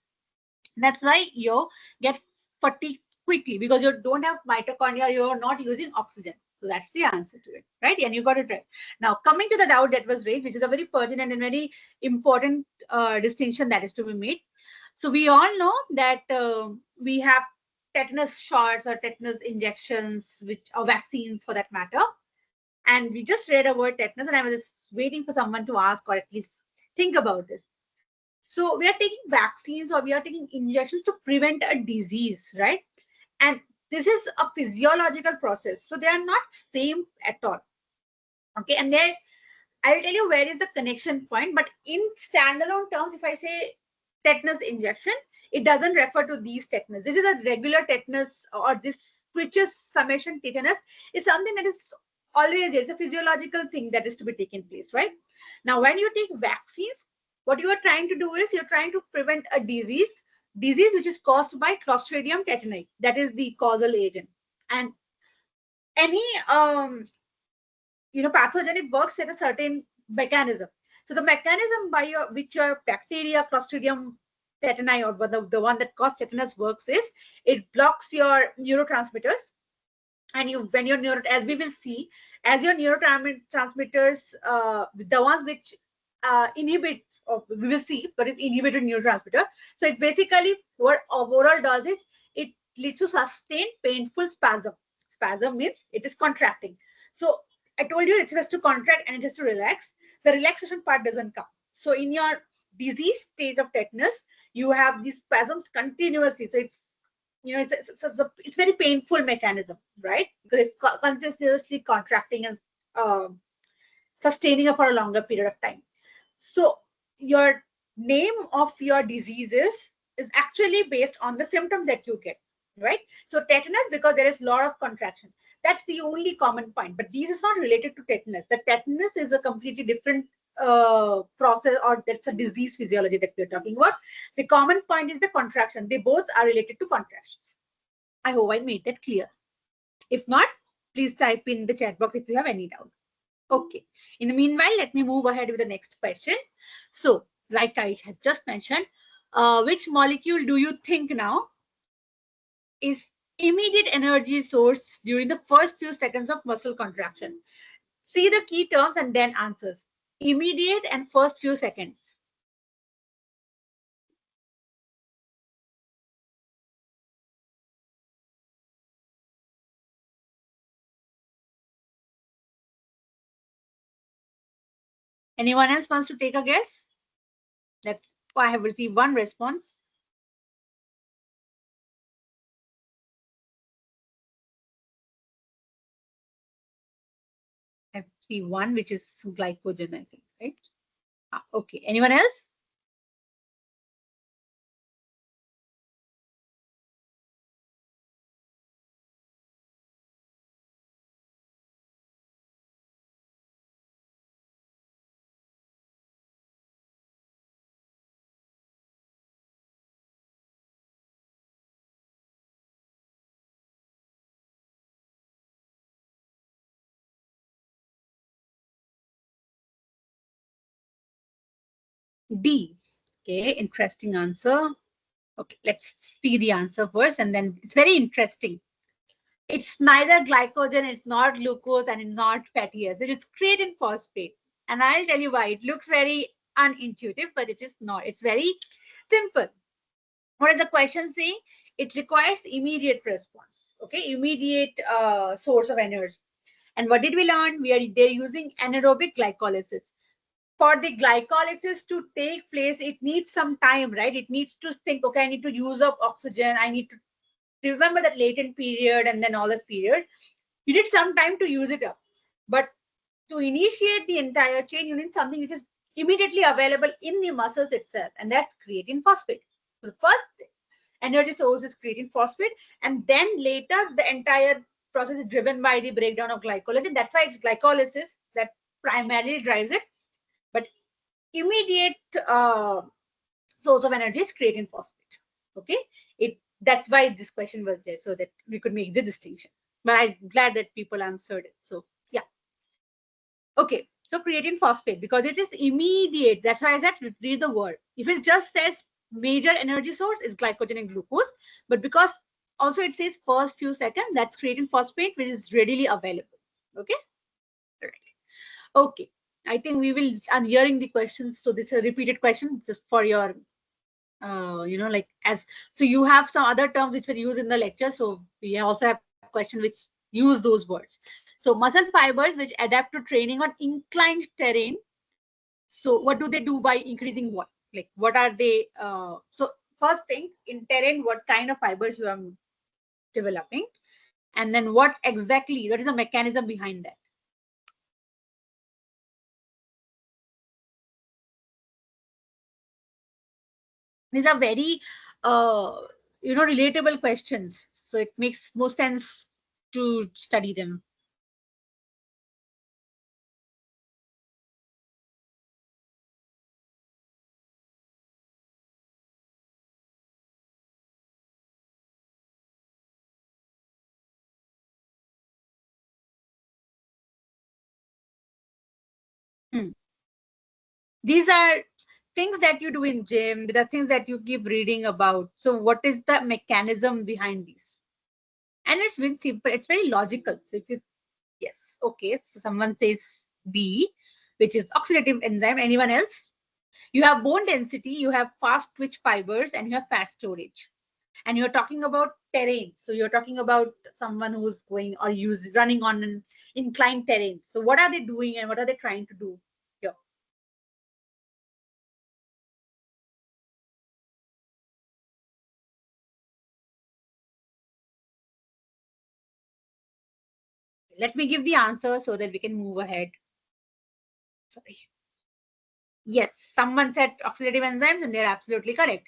That's why you get fatigued quickly because you don't have mitochondria, you're not using oxygen. So that's the answer to it, right? And you got it right. Now, coming to the doubt that was raised, which is a very pertinent and very important distinction that is to be made. So we all know that we have tetanus shots or tetanus injections, which are vaccines for that matter. And we just read a word tetanus, and I was just waiting for someone to ask or at least think about this. So we are taking vaccines or we are taking injections to prevent a disease, right? And This is a physiological process. So they are not same at all. Okay, and they, I'll tell you where is the connection point, but in standalone terms, if I say tetanus injection, it doesn't refer to these tetanus. This is a regular tetanus, or this switches summation tetanus is something that is always there. It's a physiological thing that is to be taken place, right? Now, when you take vaccines, what you are trying to do is you're trying to prevent a disease which is caused by Clostridium tetani. That is the causal agent. And any pathogen, it works at a certain mechanism. So the mechanism by which your bacteria Clostridium tetani, or the one that causes tetanus, works is it blocks your neurotransmitters. And when your as we will see, as your neurotransmitters, the ones which inhibit, or we will see, but it's inhibited neurotransmitter. So it basically, what overall does is it leads to sustained painful spasm. Spasm means it is contracting. So I told you it has to contract and it has to relax. The relaxation part doesn't come. So in your disease state of tetanus, you have these spasms continuously. So it's, it's very painful mechanism, right? Because it's continuously contracting and sustaining it for a longer period of time. So your name of your diseases is actually based on the symptom that you get, right? So tetanus, because there is a lot of contraction. That's the only common point. But this is not related to tetanus. The tetanus is a completely different process, or that's a disease physiology that we're talking about. The common point is the contraction. They both are related to contractions. I hope I made that clear. If not, please type in the chat box if you have any doubt. Okay. In the meanwhile, let me move ahead with the next question. So, like I had just mentioned, which molecule do you think now is immediate energy source during the first few seconds of muscle contraction? See the key terms and then answers. Immediate and first few seconds. Anyone else wants to take a guess? I have received one response. I see one, which is glycogen, I think, right? Okay. Anyone else? D. Okay, interesting answer. Okay, let's see the answer first, and then it's very interesting. It's neither glycogen, it's not glucose, and it's not fatty acid. It's creatine phosphate. And I'll tell you why. It looks very unintuitive, but it is not. It's very simple. What is the question saying? It requires immediate response. Okay, immediate source of energy. And what did we learn? They're using anaerobic glycolysis. For the glycolysis to take place, it needs some time, right? It needs to think, okay, I need to use up oxygen. I need to remember that latent period and then all this period. You need some time to use it up. But to initiate the entire chain, you need something which is immediately available in the muscles itself, and that's creatine phosphate. So the first energy source is creatine phosphate, and then later the entire process is driven by the breakdown of glycolysis. That's why it's glycolysis that primarily drives it. But immediate source of energy is creatine phosphate. Okay, that's why this question was there, so that we could make the distinction. But I'm glad that people answered it. So yeah. Okay, so creatine phosphate, because it is immediate. That's why I said read the word. If it just says major energy source, is glycogen and glucose. But because also it says first few seconds, that's creatine phosphate, which is readily available. Okay. All right. Okay. I think we will. I'm hearing the questions. So this is a repeated question just for your, like as. So you have some other terms which were used in the lecture. So we also have questions which use those words. So muscle fibers which adapt to training on inclined terrain. So what do they do by increasing what? Like what are they? So first thing, in terrain, what kind of fibers you are developing? And then what exactly, what is the mechanism behind that? These are very, relatable questions. So it makes more sense to study them. Hmm. These are things that you do in gym, the things that you keep reading about. So what is the mechanism behind these? And it's very simple, it's very logical. So if you, yes, okay, so someone says B, which is oxidative enzyme. Anyone else? You have bone density, you have fast twitch fibers, and you have fat storage. And you're talking about terrain. So you're talking about someone who's going or running on an inclined terrain. So what are they doing and what are they trying to do here? Let me give the answer so that we can move ahead. Sorry. Yes, someone said oxidative enzymes, and they're absolutely correct.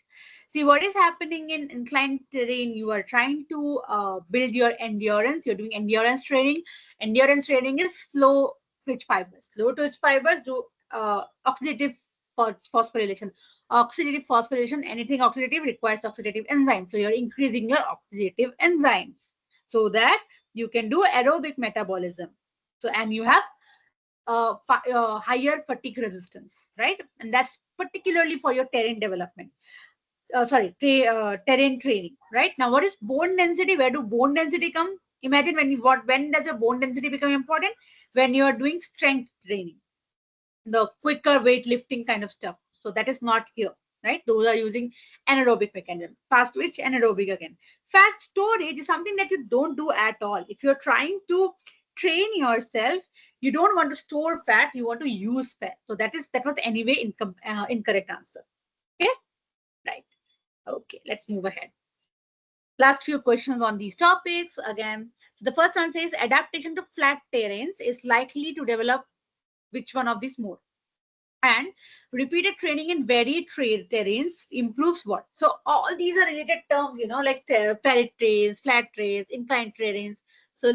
See, what is happening in inclined terrain? You are trying to build your endurance. You're doing endurance training. Endurance training is slow twitch fibers. Slow twitch fibers do oxidative phosphorylation. Oxidative phosphorylation, anything oxidative requires oxidative enzymes. So you're increasing your oxidative enzymes so that you can do aerobic metabolism. So, and you have higher fatigue resistance, right? And that's particularly for your terrain development. Terrain training, right? Now, what is bone density? Where do bone density come? Imagine when does your bone density become important? When you are doing strength training, the quicker weightlifting kind of stuff. So that is not here, right? Those are using anaerobic mechanism. Fast twitch, anaerobic again. Fat storage is something that you don't do at all. If you're trying to train yourself, you don't want to store fat, you want to use fat. So that was anyway incorrect answer. Okay, right. Okay, let's move ahead. Last few questions on these topics again. So the first one says adaptation to flat terrains is likely to develop which one of these more? And repeated training in varied terrains improves what? So all these are related terms, like ferret trails, flat trails, inclined terrains. So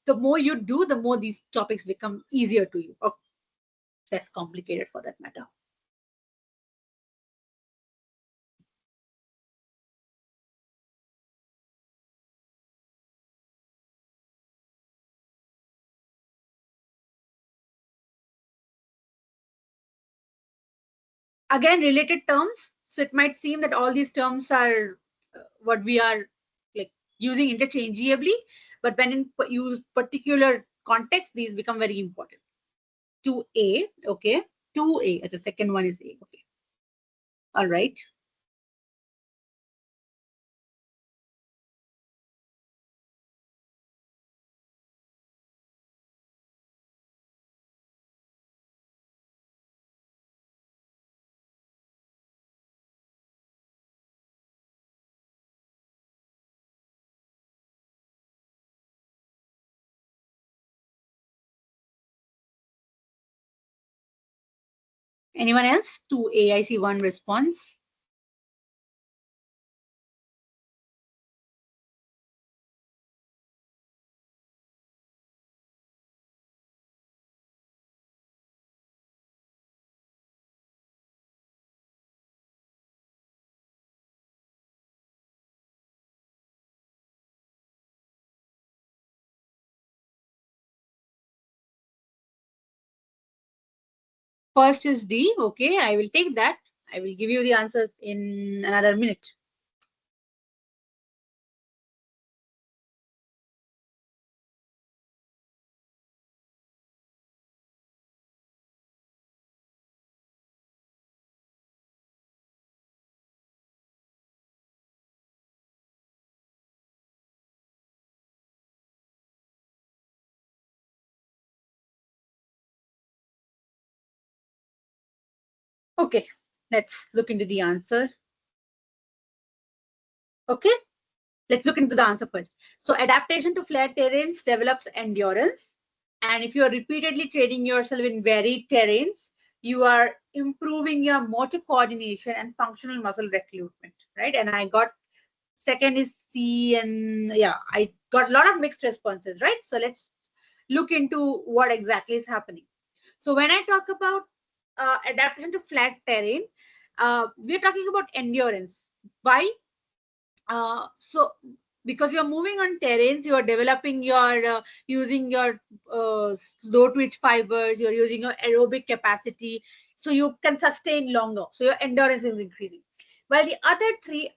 the more you do, the more these topics become easier to you, or less complicated for that matter. Again, related terms. So it might seem that all these terms are what we are like using interchangeably, but when in use particular context, these become very important. 2A, okay. 2A, the second one is A, okay. All right. Anyone else? 2A, I see one response. First is D. Okay, I will take that. I will give you the answers in another minute. Okay, let's look into the answer. Okay, Let's look into the answer first. So adaptation to flat terrains develops endurance. And if you are repeatedly training yourself in varied terrains, you are improving your motor coordination and functional muscle recruitment, right? And I got second is C, and yeah, I got a lot of mixed responses, right? So let's look into what exactly is happening. So when I talk about adaptation to flat terrain, we're talking about endurance. Why? So because you're moving on terrains, you are developing your using your slow twitch fibers, you're using your aerobic capacity, so you can sustain longer, so your endurance is increasing. While the other three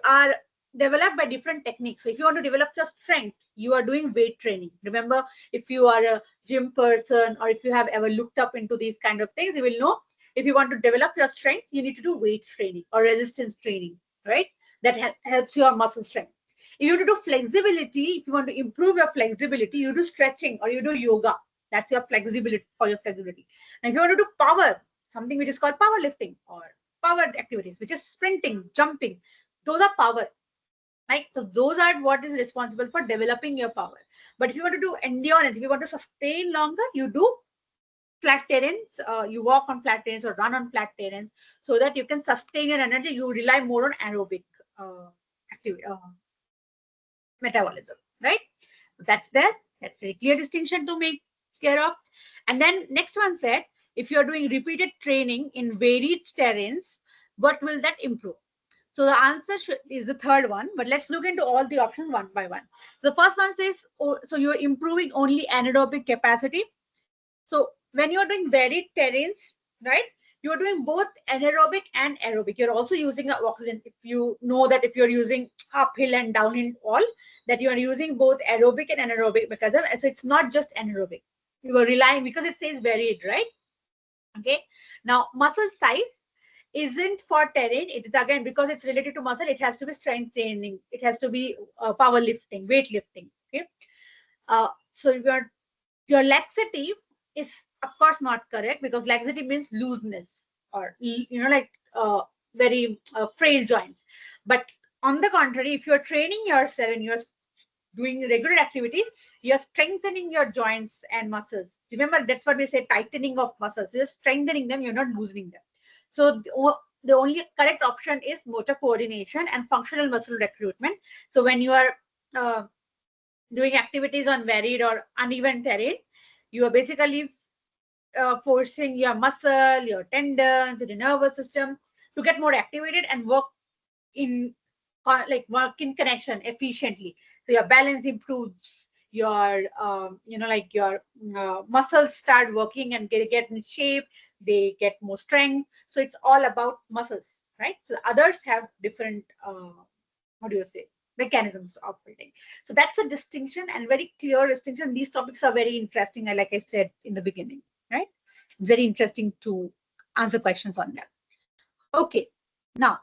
are developed by different techniques. So if you want to develop your strength, you are doing weight training. Remember, if you are a gym person or if you have ever looked up into these kind of things, you will know if you want to develop your strength, you need to do weight training or resistance training, right? That helps your muscle strength. If you want to do flexibility, if you want to improve your flexibility, you do stretching or you do yoga. That's your flexibility for your flexibility. And if you want to do power, something which is called powerlifting or power activities, which is sprinting, jumping, those are power. Right? So those are what is responsible for developing your power. But if you want to do endurance, if you want to sustain longer, you do flat terrains, you walk on flat terrains or run on flat terrains so that you can sustain your energy. You rely more on aerobic activity, metabolism, right? So that's there. That's a clear distinction to make care of. And then next one said, if you're doing repeated training in varied terrains, what will that improve? So the answer is the third one, but let's look into all the options one by one. The first one says, oh, so you're improving only anaerobic capacity. So when you're doing varied terrains, right, you're doing both anaerobic and aerobic. You're also using oxygen. If you know that if you're using uphill and downhill all, that you are using both aerobic and anaerobic mechanism. So it's not just anaerobic. You are relying because it says varied, right? Okay. Now muscle size isn't for terrain. It is again because it's related to muscle. It has to be strength training. It has to be power lifting, weight lifting. Okay. So your laxity is of course not correct because laxity means looseness or like very frail joints. But on the contrary, if you're training yourself and you're doing regular activities, you're strengthening your joints and muscles. Remember, that's what we say, tightening of muscles. You're strengthening them, you're not loosening them. So the only correct option is motor coordination and functional muscle recruitment. So when you are doing activities on varied or uneven terrain, you are basically forcing your muscle, your tendons, the nervous system to get more activated and work in work in connection efficiently. So your balance improves, your like your muscles start working and get in shape, they get more strength. So it's all about muscles, right? So others have different what do you say, mechanisms of building. So that's a distinction and very clear distinction. These topics are very interesting, like I said in the beginning, right? It's very interesting to answer questions on that. Okay, now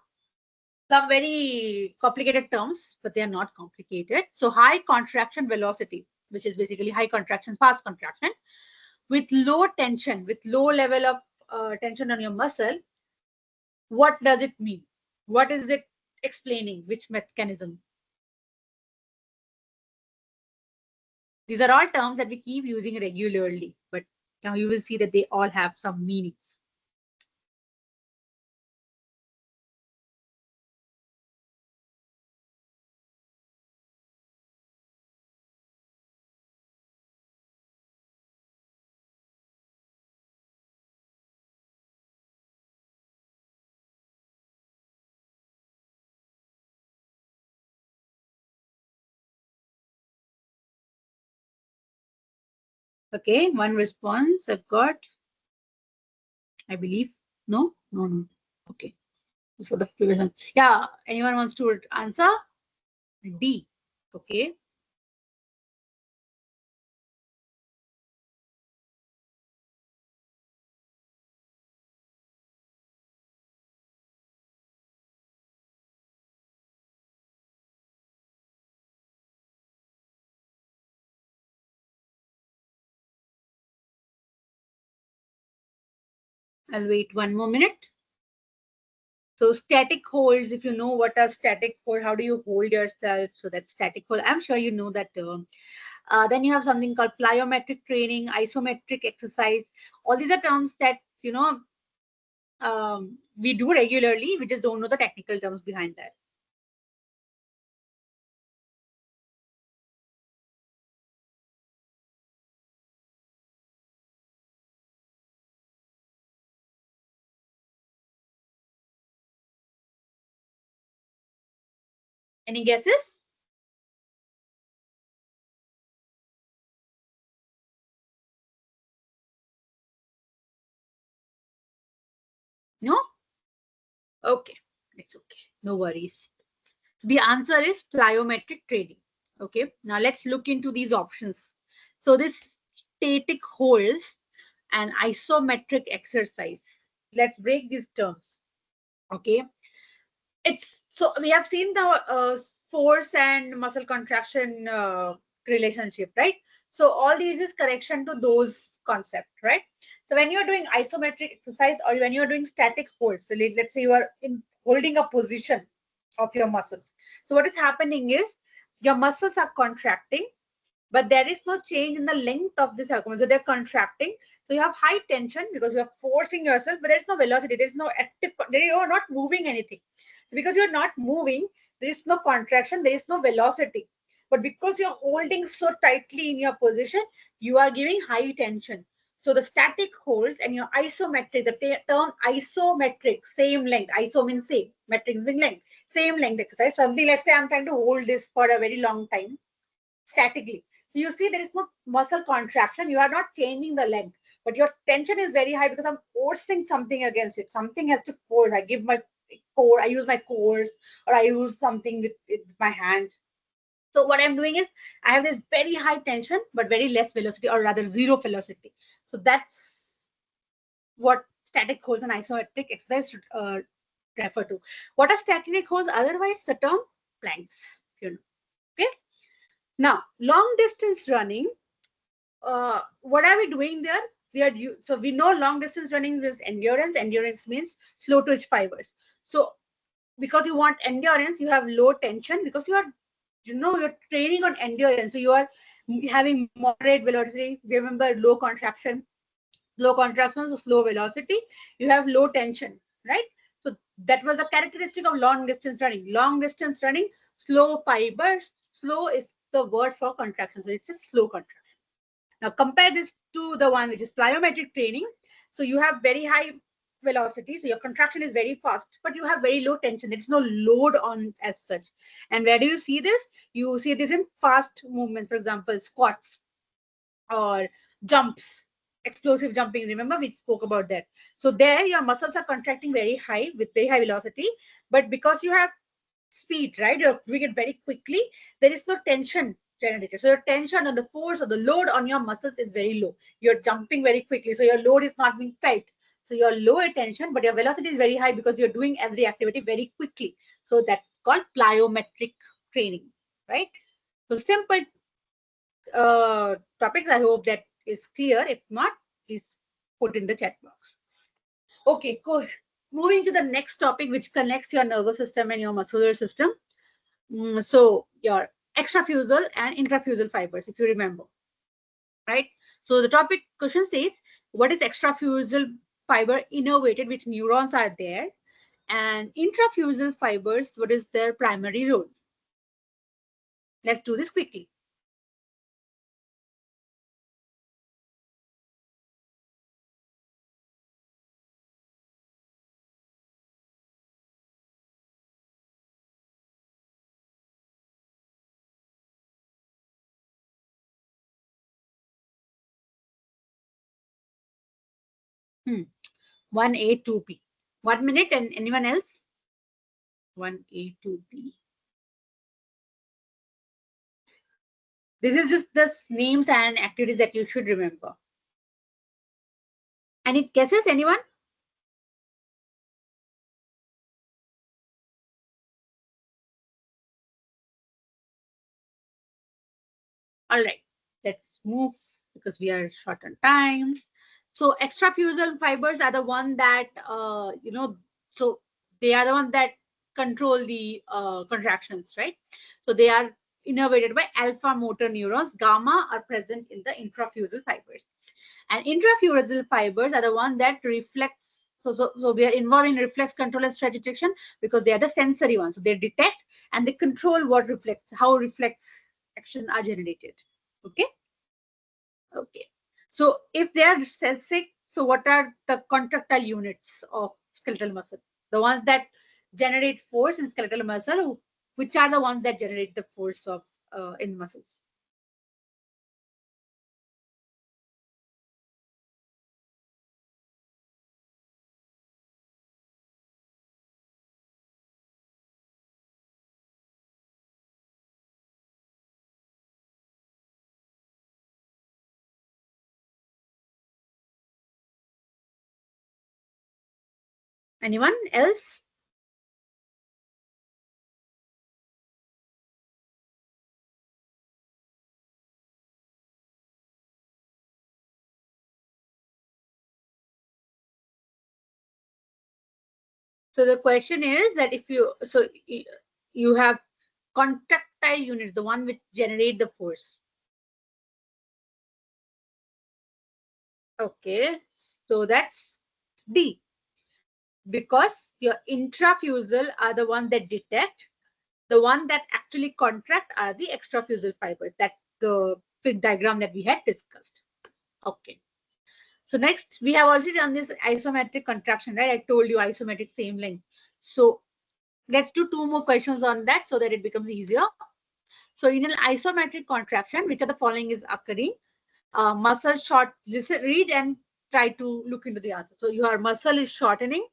some very complicated terms, but they are not complicated. So high contraction velocity, which is basically high contraction, fast contraction, with low tension, with low level of tension on your muscle. What does it mean? What is it explaining? Which mechanism? These are all terms that we keep using regularly, but now you will see that they all have some meanings. Okay, one response I've got, I believe. No, no, no. Okay. So the previous one. Yeah, anyone wants to answer? D. Okay. I'll wait one more minute. So static holds, if you know what a static hold, how do you hold yourself? So that's static hold. I'm sure you know that term. Then you have something called plyometric training, isometric exercise. All these are terms that, we do regularly. We just don't know the technical terms behind that. Any guesses? No? Okay. It's okay. No worries. The answer is plyometric training. Okay. Now let's look into these options. So this static holds and isometric exercise. Let's break these terms. Okay. It's so we have seen the force and muscle contraction relationship, right? So all these is correction to those concepts, right? So when you're doing isometric exercise or when you're doing static holds, so let's say you are in holding a position of your muscles. So what is happening is your muscles are contracting, but there is no change in the length of the circumference. So they're contracting. So you have high tension because you are forcing yourself, but there's no velocity. There's no active, you are not moving anything. So because you're not moving, there is no contraction, there is no velocity. But because you're holding so tightly in your position, you are giving high tension. So the static holds and your isometric, the term isometric, same length, iso means same, metric means length, same length exercise. Something, let's say I'm trying to hold this for a very long time statically. So you see there is no muscle contraction. You are not changing the length, but your tension is very high because I'm forcing something against it. Something has to force. I give my core, I use my cores, or I use something with my hands. So what I'm doing is I have this very high tension, but very less velocity, or rather zero velocity. So that's what static holds and isometric exercise refer to. What are static holds? Otherwise, the term planks. Okay. Now, long distance running, what are we doing there? So we know long distance running is endurance. Endurance means slow twitch fibers. So because you want endurance, you have low tension because you're training on endurance. So you are having moderate velocity. Remember low contraction, so slow velocity. You have low tension, right? So that was the characteristic of long distance running. Long distance running, slow fibers. Slow is the word for contraction. So it's a slow contraction. Now compare this to the one which is plyometric training. So you have very high velocity, so your contraction is very fast, but you have very low tension. There is no load on as such. And where do you see this? You see this in fast movements, for example, squats or jumps, explosive jumping. Remember, we spoke about that. So there your muscles are contracting very high with very high velocity, but because you have speed, right? You're doing it very quickly. There is no tension generated. So your tension on the force or the load on your muscles is very low. You're jumping very quickly. So your load is not being felt. So you're low tension, but your velocity is very high because you're doing every activity very quickly. So that's called plyometric training, right? So simple topics. I hope that is clear. If not, please put in the chat box. Okay, cool. Moving to the next topic, which connects your nervous system and your muscular system. So your extrafusal and intrafusal fibers, if you remember, right? So the topic question says, what is extrafusal fiber innervated, which neurons are there? And intrafusal fibers, what is their primary role? Let's do this quickly. Hmm. 1A, 2B. 1 minute, and anyone else? 1A, 2B. This is just the names and activities that you should remember. Any guesses, anyone? All right, let's move because we are short on time. So extrafusal fibers are the one that, so They are the ones that control the contractions, right? So they are innervated by alpha motor neurons. Gamma are present in the intrafusal fibers. And intrafusal fibers are the ones that reflect. So they are involved in reflex control and stretch detection because they are the sensory ones. So they detect and they control what reflects, how reflex action are generated. Okay. Okay. So if they are sensing, so what are the contractile units of skeletal muscle? The ones that generate force in skeletal muscle, which are the ones that generate the force of in muscles? Anyone else? So the question is that if you, so you have contractile unit, the one which generate the force. Okay, so that's D, because your intrafusal are the one that detect, the one that actually contract are the extrafusal fibers. That's the fig diagram that we had discussed. Okay. So next we have already done this isometric contraction, right? I told you isometric same length. So let's do two more questions on that so that it becomes easier. So in an isometric contraction, which of the following is occurring? Muscle short, listen, read and try to look into the answer. So your muscle is shortening,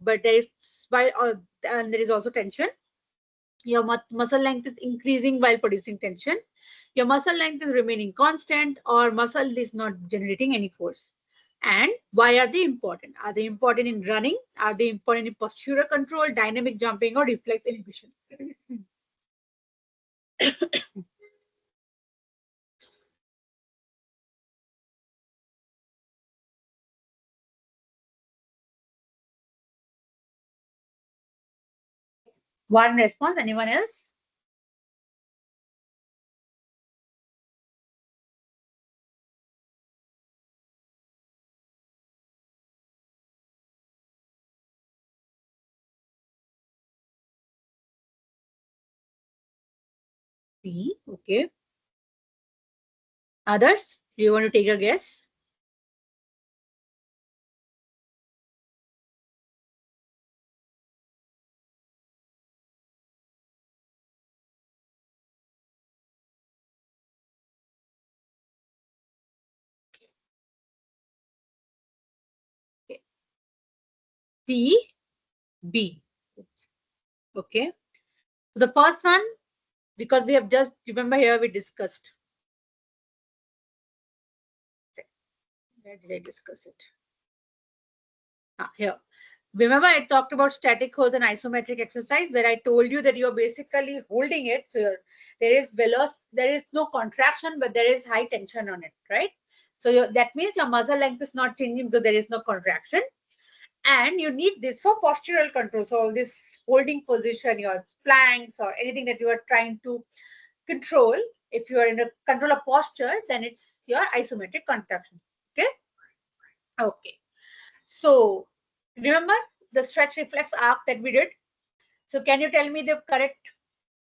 but there is, while and there is also tension. Your muscle length is increasing while producing tension. Your muscle length is remaining constant, or muscle is not generating any force. And why are they important? Are they important in running? Are they important in postural control, dynamic jumping, or reflex inhibition? One response. Anyone else? C. Okay. Others? Do you want to take a guess? Okay. C, B. Okay. So the first one, because we have just, remember here we discussed. Where did I discuss it? Here. Remember I talked about static holds and isometric exercise where I told you that you're basically holding it. So there is velocity, there is no contraction, but there is high tension on it, right? So that means your muscle length is not changing because there is no contraction. And you need this for postural control. So all this holding position, your planks or anything that you are trying to control, if you are in a control of posture, then it's your isometric contraction. Okay. Okay. So remember the stretch reflex arc that we did. So can you tell me the correct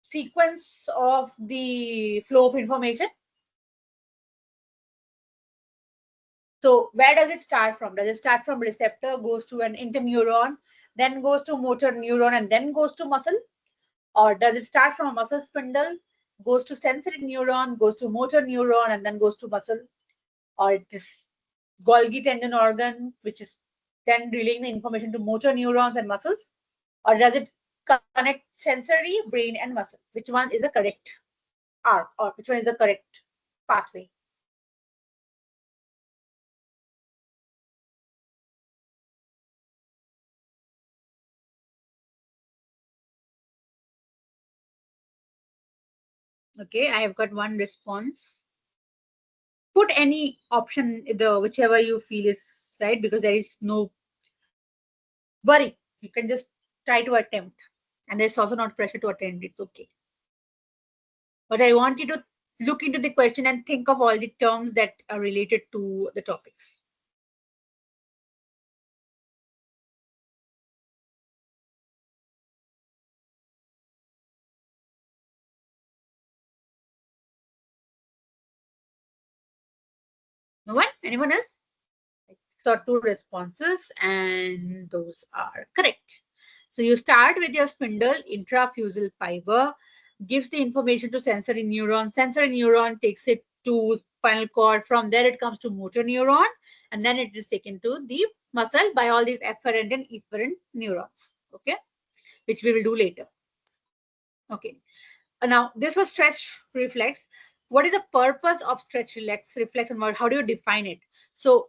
sequence of the flow of information? So where does it start from? Does it start from receptor, goes to an interneuron, then goes to motor neuron, and then goes to muscle? Or does it start from a muscle spindle, goes to sensory neuron, goes to motor neuron, and then goes to muscle? Or it is Golgi tendon organ, which is then relaying the information to motor neurons and muscles? Or does it connect sensory, brain, and muscle? Which one is the correct arc, or which one is the correct pathway? Okay, I have got one response. Put any option, the whichever you feel is right, because there is no worry. You can just try to attempt. And there's also not pressure to attend. It's okay. But I want you to look into the question and think of all the terms that are related to the topics. No one? Anyone else? So 2 responses, and those are correct. So you start with your spindle, intrafusal fiber, gives the information to sensory neuron. Sensory neuron takes it to spinal cord. From there, it comes to motor neuron, and then it is taken to the muscle by all these efferent and efferent neurons. Okay, which we will do later. Okay. Now, this was stretch reflex. What is the purpose of stretch reflex, and how do you define it? So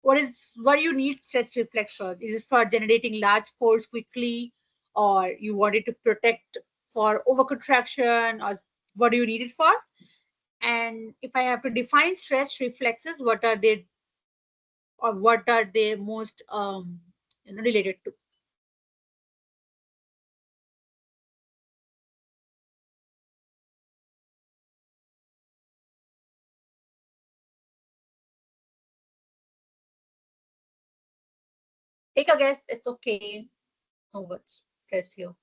what do you need stretch reflex for? Is it for generating large force quickly, or you want it to protect for overcontraction, or what do you need it for? And if I have to define stretch reflexes, what are they, or what are they most related to? Take a guess. It's okay. No words. Press here.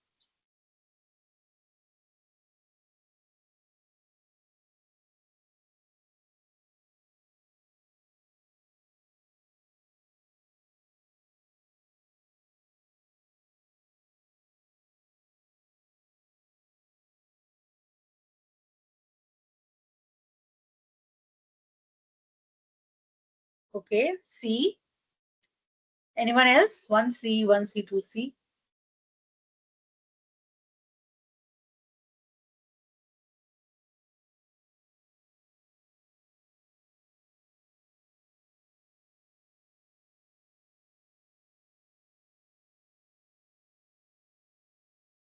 Okay. C. Anyone else? 1C, 1C, 2C.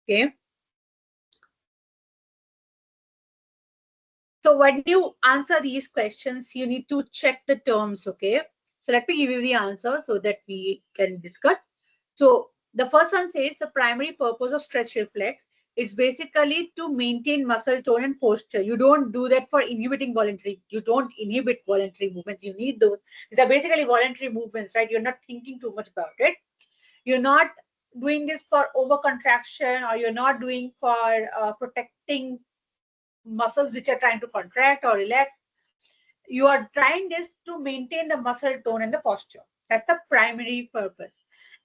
Okay. So when you answer these questions, you need to check the terms, okay? So let me give you the answer so that we can discuss. So the first one says the primary purpose of stretch reflex, it's basically to maintain muscle tone and posture. You don't do that for inhibiting voluntary. You don't inhibit voluntary movements. You need those. These are basically voluntary movements, right? You're not thinking too much about it. You're not doing this for over contraction, or you're not doing for protecting muscles which are trying to contract or relax. You are trying this to maintain the muscle tone and the posture. That's the primary purpose.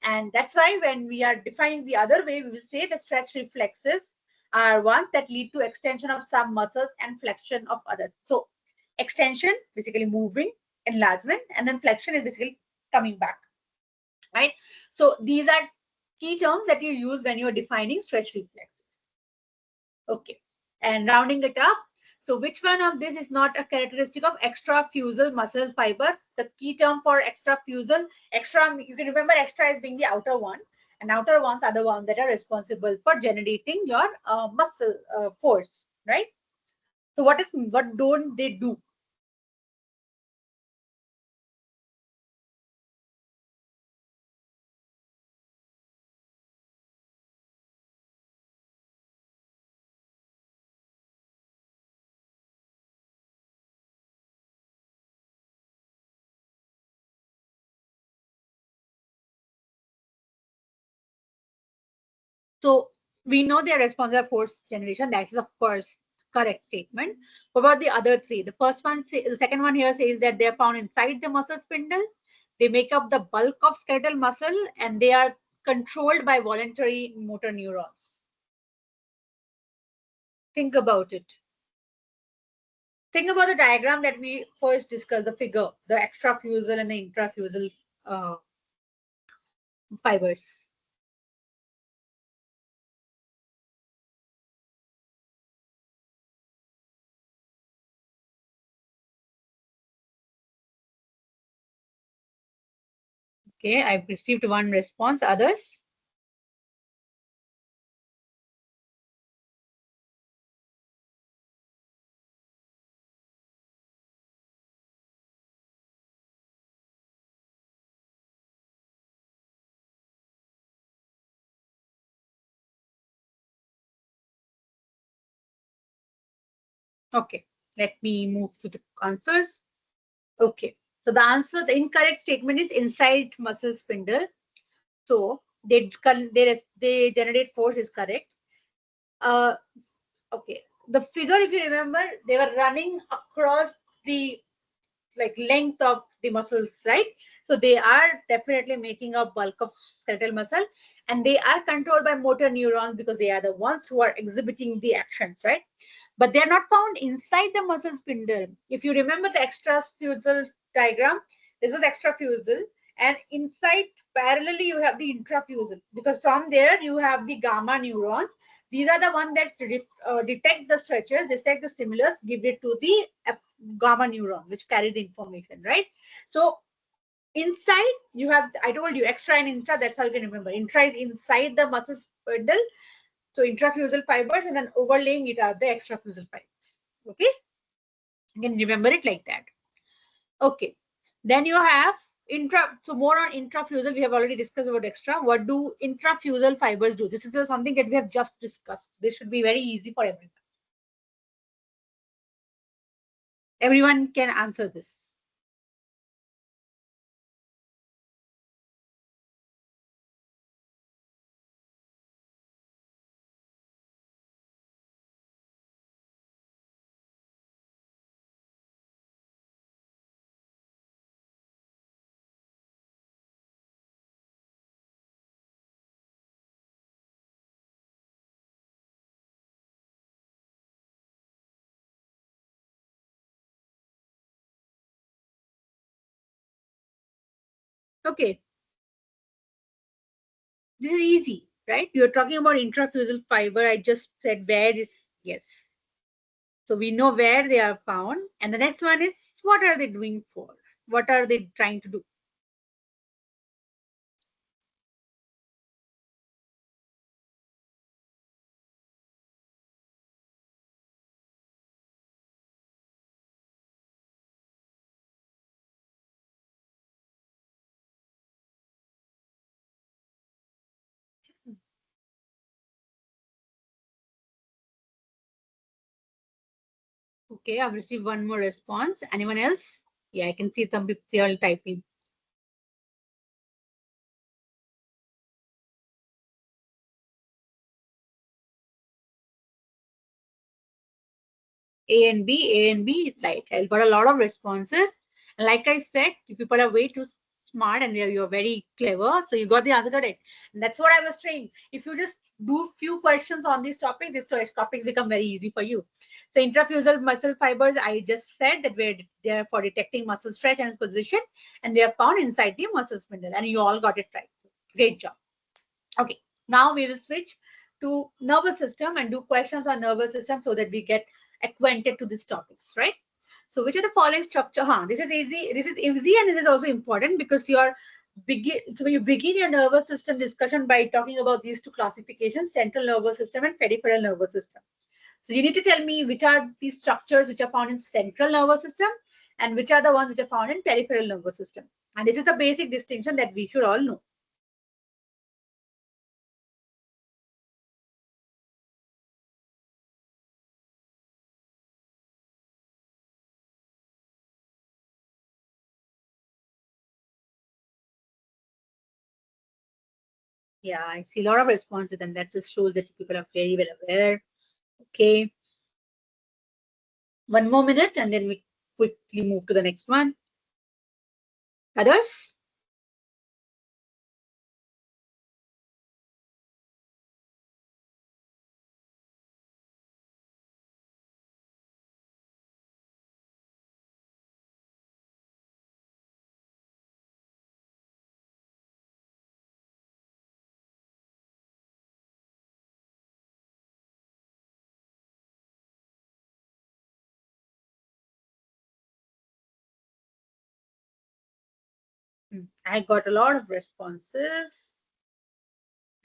And that's why when we are defining the other way, we will say the stretch reflexes are ones that lead to extension of some muscles and flexion of others. So extension, basically moving, enlargement, and then flexion is basically coming back, right? So these are key terms that you use when you're defining stretch reflexes. Okay. And rounding it up, so which one of this is not a characteristic of extrafusal muscle fiber? The key term for extrafusal, you can remember extra as being the outer one, and outer ones are the ones that are responsible for generating your muscle force, right? So what don't they do? So we know they are responsible for force generation. That is of course correct statement. What about the other three? The first one, the second one here says that they are found inside the muscle spindle. They make up the bulk of skeletal muscle, and they are controlled by voluntary motor neurons. Think about it. Think about the diagram that we first discussed, the figure, the extrafusal and the intrafusal fibers. Okay, I've received one response. Others? Okay, let me move to the answers. Okay, so the answer, the incorrect statement is inside muscle spindle. So they generate force is correct. Uh, okay, the figure, if you remember, they were running across the like length of the muscles, right? So they are definitely making a bulk of skeletal muscle, and they are controlled by motor neurons because they are the ones who are exhibiting the actions, right? But they are not found inside the muscle spindle. If you remember the extrafusal diagram, this was extrafusal, and inside parallelly you have the intrafusal, because from there you have the gamma neurons. These are the ones that detect the stretches, detect the stimulus, give it to the gamma neuron, which carry the information, right? So inside you have, I told you, extra and intra, that's how you can remember. Intra is inside the muscle spindle, so intrafusal fibers, and then overlaying it are the extrafusal fibers. Okay, you can remember it like that. Okay, then you have intra. So more on intrafusal, we have already discussed about extra. What do intrafusal fibers do? This is something that we have just discussed. This should be very easy for everyone. Everyone can answer this. Okay, this is easy, right? You're talking about intrafusal fiber. I just said where is, yes. So we know where they are found. And the next one is, what are they doing for? What are they trying to do? Okay, I've received one more response. Anyone else? Yeah, I can see some people typing. A and B, right? I got a lot of responses. And like I said, you people are way too smart and you're very clever. So you got the answer correct. And that's what I was saying. If you just do few questions on this topic, these topics become very easy for you. So intrafusal muscle fibers, I just said that they are for detecting muscle stretch and position, and they are found inside the muscle spindle. And you all got it right. Great job. Okay, now we will switch to nervous system and do questions on nervous system so that we get acquainted to these topics, right? So which of the following structure, this is easy, and this is also important because you begin your nervous system discussion by talking about these two classifications, central nervous system and peripheral nervous system. So you need to tell me which are these structures which are found in central nervous system and which are the ones which are found in peripheral nervous system. And this is the basic distinction that we should all know. Yeah, I see a lot of responses, and that just shows that people are very well aware. Okay, 1 more minute, and then we quickly move to the next one. Others? I got a lot of responses.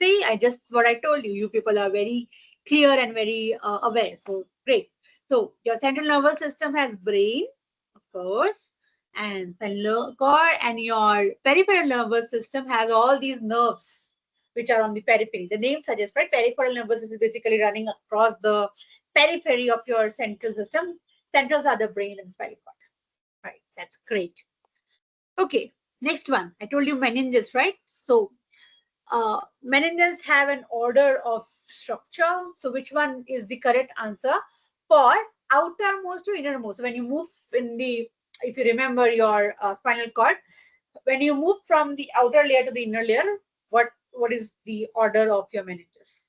See, I just what I told you. You people are very clear and very aware. So great. So your central nervous system has brain, of course, and spinal cord, and your peripheral nervous system has all these nerves which are on the periphery. The name suggests, right? Peripheral nervous is basically running across the periphery of your central system. Centrals are the brain and spinal cord. Right, that's great. Okay, next one. I told you meninges, right? So meninges have an order of structure. So which one is the correct answer for outermost to innermost? When you move in the, if you remember your spinal cord, when you move from the outer layer to the inner layer, what is the order of your meninges?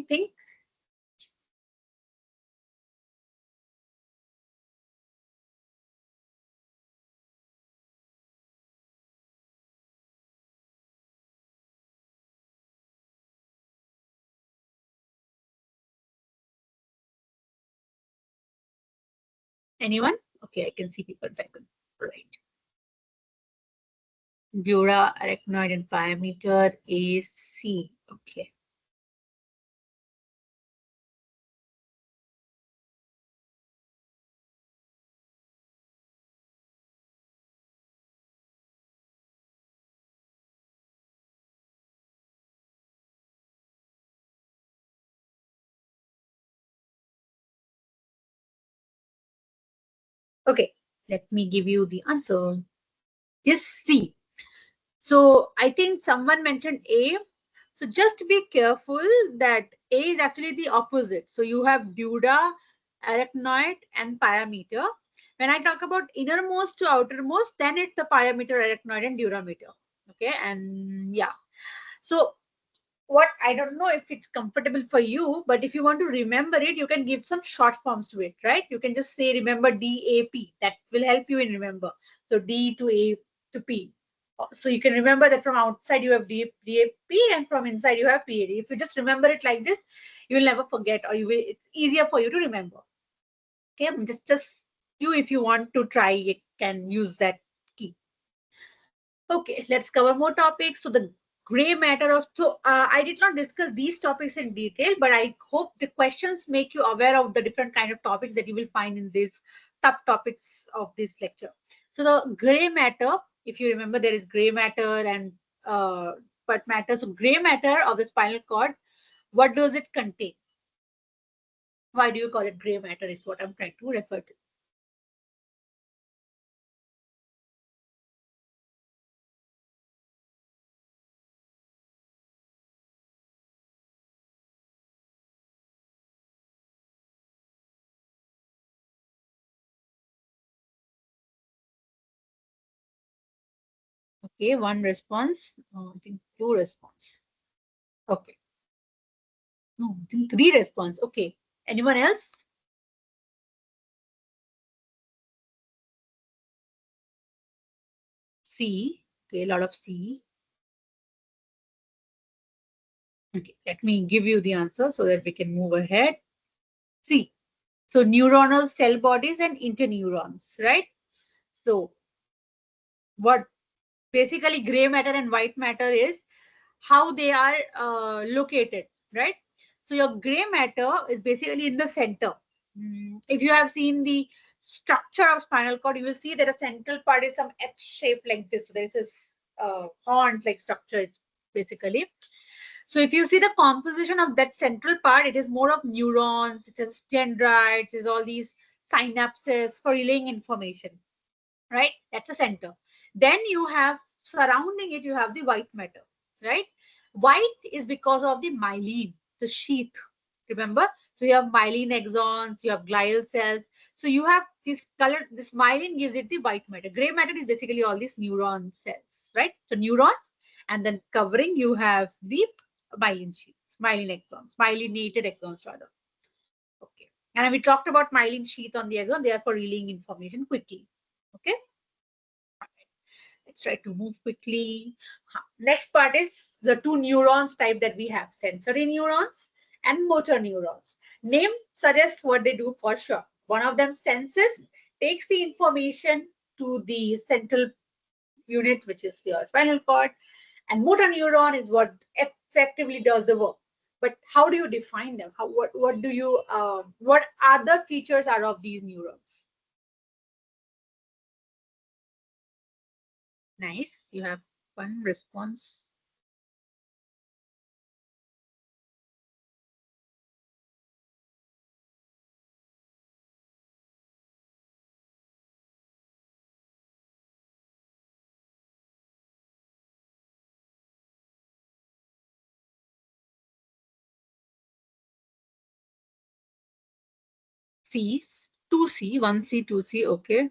Think. Anyone? Okay, I can see people typing. Right. Dura, arachnoid, and pyometer, AC. Okay. Okay, let me give you the answer. Just C. So I think someone mentioned A. So just be careful that A is actually the opposite. So you have dura, arachnoid, and pyometer. When I talk about innermost to outermost, then it's the pyometer, arachnoid, and durameter. Okay, and yeah. So what, I don't know if it's comfortable for you, but if you want to remember it, you can give some short forms to it, right? You can just say remember DAP. That will help you in remember. So D to A to P. So you can remember that from outside you have DAP and from inside you have PAD. If you just remember it like this, you will never forget, or you will, it's easier for you to remember. Okay, just you, if you want to try it, can use that key. Okay, let's cover more topics. So the gray matter of, so I did not discuss these topics in detail, but I hope the questions make you aware of the different kind of topics that you will find in these subtopics of this lecture. So the gray matter, if you remember, there is gray matter and but matter. So gray matter of the spinal cord, what does it contain? Why do you call it gray matter is what I'm trying to refer to. Okay, one response. I think two response. Okay. No, I think three response. Okay. Anyone else? C. Okay, a lot of C. Okay, let me give you the answer so that we can move ahead. C. So neuronal cell bodies and interneurons, right? So what basically gray matter and white matter is how they are located, right? So your gray matter is basically in the center. If you have seen the structure of spinal cord, you will see that the central part is some H shape like this. So there is this horn like structure is basically. So if you see the composition of that central part, it is more of neurons, it is dendrites, it is all these synapses for relaying information, right? That's the center. Then you have surrounding it, you have the white matter, right? White is because of the myelin, the sheath. Remember? So you have myelin axons, you have glial cells. So you have this color, this myelin gives it the white matter. Gray matter is basically all these neuron cells, right? So neurons, and then covering you have the myelin sheaths, myelin axons, myelinated axons rather. Okay. And we talked about myelin sheath on the axon, they are for relaying information quickly. Okay. Let's try to move quickly. Next part is the two neurons type that we have, sensory neurons and motor neurons. Name suggests what they do for sure. One of them senses, takes the information to the central unit, which is your spinal cord, and motor neuron is what effectively does the work. But how do you define them? What do you what other features are of these neurons? Nice. You have one response. C, 2C, 1C, 2C. Okay.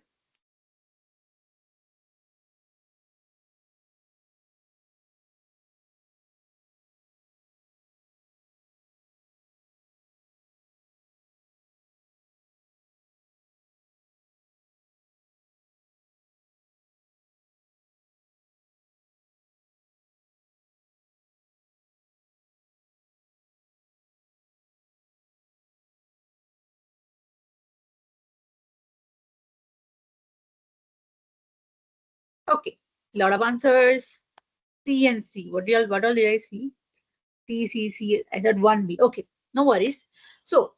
Okay. Lot of answers. C and C. What all did I see? C, C, C. I said 1B. Okay. No worries. So,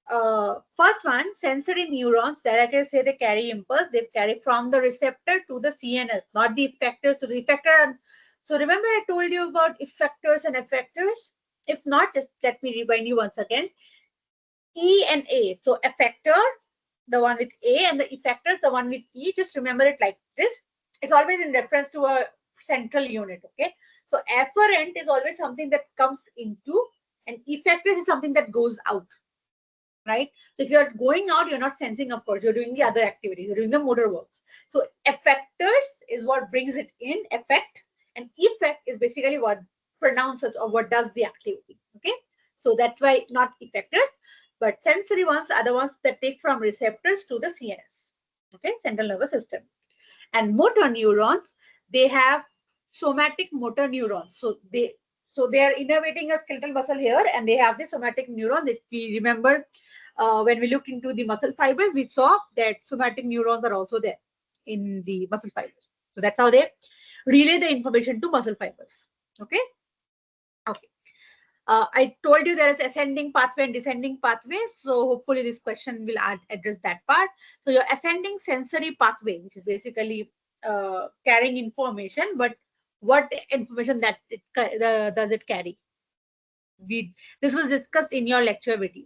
first one, sensory neurons, that I can say they carry impulse. They carry from the receptor to the CNS, not the effectors to the effector. So remember I told you about effectors and effectors? If not, just let me remind you once again. E and A. So effector, the one with A, and the effectors, the one with E. Just remember it like this. It's always in reference to a central unit. Okay. So afferent is always something that comes into, and effectors is something that goes out. Right? So if you're going out, you're not sensing, of course, you're doing the other activities, you're doing the motor works. So effectors is what brings it in, effect, and effect is basically what pronounces or what does the activity. Okay. So that's why not effectors, but sensory ones are the ones that take from receptors to the CNS. Okay, central nervous system. And motor neurons, they have somatic motor neurons. So they are innervating a skeletal muscle here, and they have the somatic neurons. If we remember, when we looked into the muscle fibers, we saw that somatic neurons are also there in the muscle fibers. So that's how they relay the information to muscle fibers. Okay. Okay. I told you there is ascending pathway and descending pathway. So hopefully this question will address that part. So your ascending sensory pathway, which is basically carrying information, but what information that does it carry? This was discussed in your lecture video.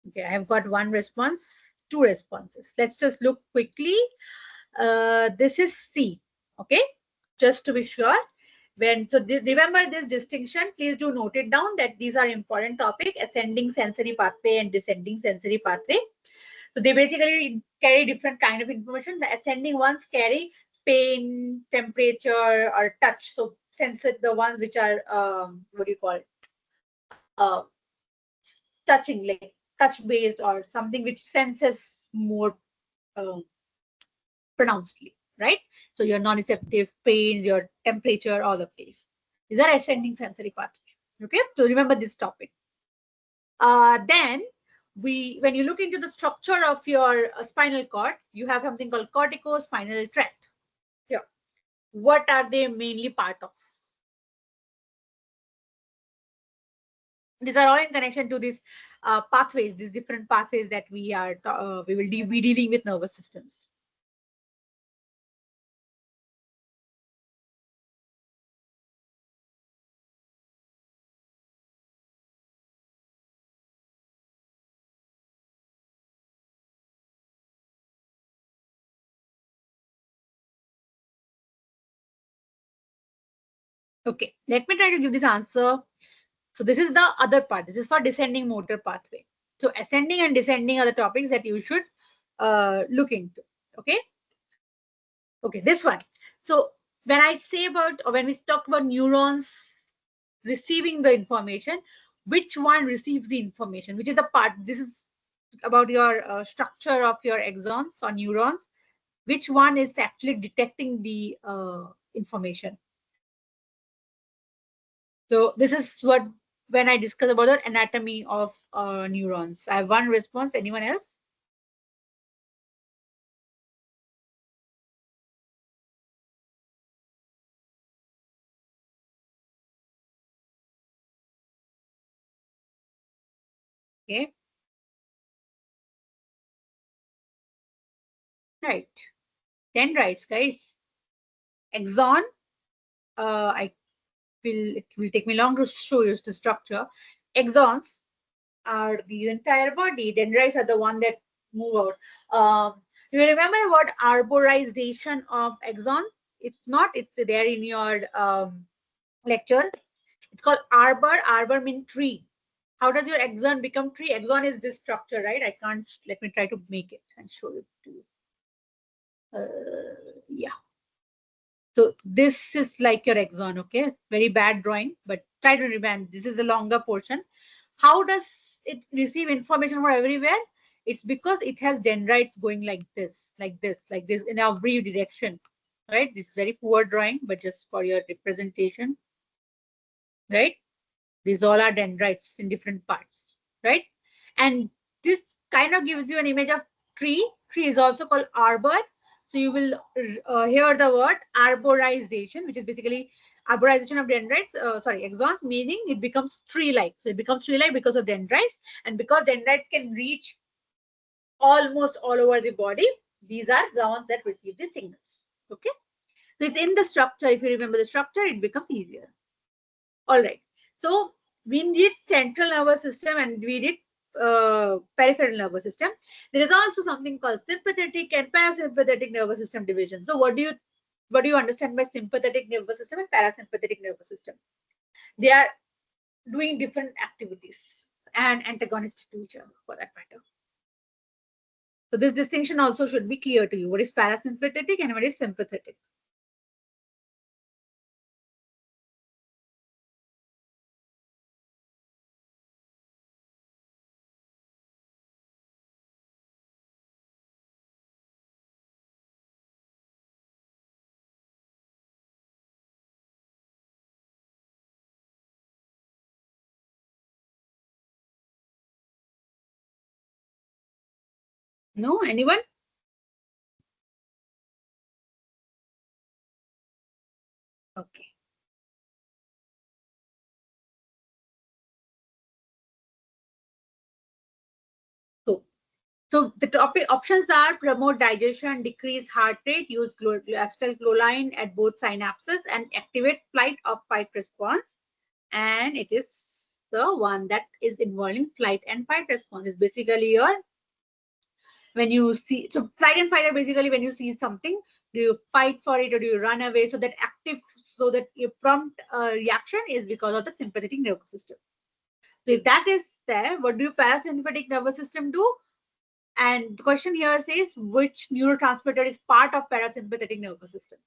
Okay, I have got one response, two responses. Let's just look quickly. This is C. Okay, just to be sure. Remember this distinction, please do note it down that these are important topic: ascending sensory pathway and descending sensory pathway. So they basically carry different kind of information. The ascending ones carry pain, temperature, or touch. So sense the ones which are what do you call it? Touching, like touch based or something which senses more uh, pronouncedly, right? So your non-receptive pains, your temperature, all of these. These are ascending sensory pathway. Okay, so remember this topic. Then when you look into the structure of your spinal cord, you have something called corticospinal tract. Here, what are they mainly part of? These are all in connection to these pathways, these different pathways that we will be dealing with nervous systems. Okay, let me try to give this answer. So this is the other part. This is for descending motor pathway. So ascending and descending are the topics that you should look into. Okay. Okay, this one. So when I say about, or when we talk about neurons receiving the information, which one receives the information? Which is the part? This is about your structure of your axons or neurons. Which one is actually detecting the information? So this is what when I discuss about the anatomy of neurons. I have one response. Anyone else? Okay. Right. Dendrites, guys. Axon. I will. It will take me long to show you the structure. Axons are the entire body. Dendrites are the one that move out. You remember what arborization of axons? It's not. It's there in your lecture. It's called arbor. Arbor means tree. How does your axon become tree? Axon is this structure, right? I can't. Let me try to make it and show it to you. Yeah. So this is like your axon, okay? Very bad drawing, but try to remember. This is a longer portion. How does it receive information from everywhere? It's because it has dendrites going like this, like this, like this in every direction, right? This is very poor drawing, but just for your representation, right? These all are dendrites in different parts, right? And this kind of gives you an image of tree. Tree is also called arbor. So you will hear the word arborization, which is basically arborization of dendrites, axons, meaning it becomes tree-like. So it becomes tree-like because of dendrites, and because dendrites can reach almost all over the body, these are the ones that receive the signals. Okay. So it's in the structure. If you remember the structure, it becomes easier. All right. So we did central nervous system and we did peripheral nervous system. There is also something called sympathetic and parasympathetic nervous system division. So what do you understand by sympathetic nervous system and parasympathetic nervous system? They are doing different activities and antagonistic to each other for that matter. So this distinction also should be clear to you. What is parasympathetic and what is sympathetic? No, anyone? Okay. So So the topic options are promote digestion, decrease heart rate, use acetylcholine at both synapses, and activate flight or fight response. And it is the one that is involved in flight and fight response. It's basically your when you see so flight and fight are basically when you see something, do you fight for it or do you run away? So that active, so that your prompt reaction is because of the sympathetic nervous system. So if that is there, what do your parasympathetic nervous system do? And the question here says which neurotransmitter is part of parasympathetic nervous system.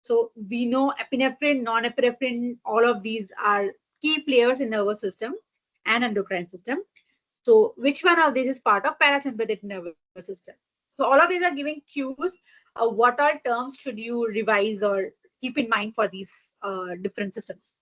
So we know epinephrine, norepinephrine, all of these are key players in nervous system and endocrine system. So which one of these is part of parasympathetic nervous system? So all of these are giving cues. What all terms should you revise or keep in mind for these different systems?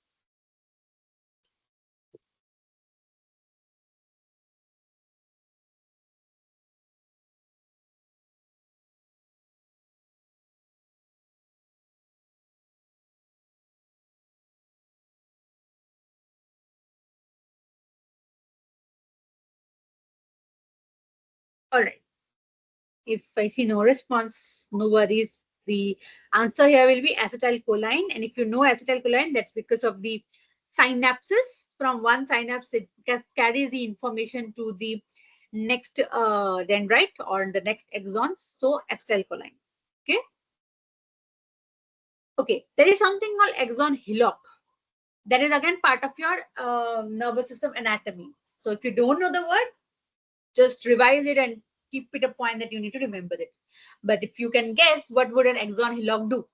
All right. If I see no response, no worries. The answer here will be acetylcholine. And if you know acetylcholine, that's because of the synapses. From one synapse, it carries the information to the next dendrite or the next axons. So acetylcholine. Okay. Okay. There is something called axon hillock. That is again part of your nervous system anatomy. So if you don't know the word, just revise it and keep it a point that you need to remember it. But if you can guess, what would an axon hillock do?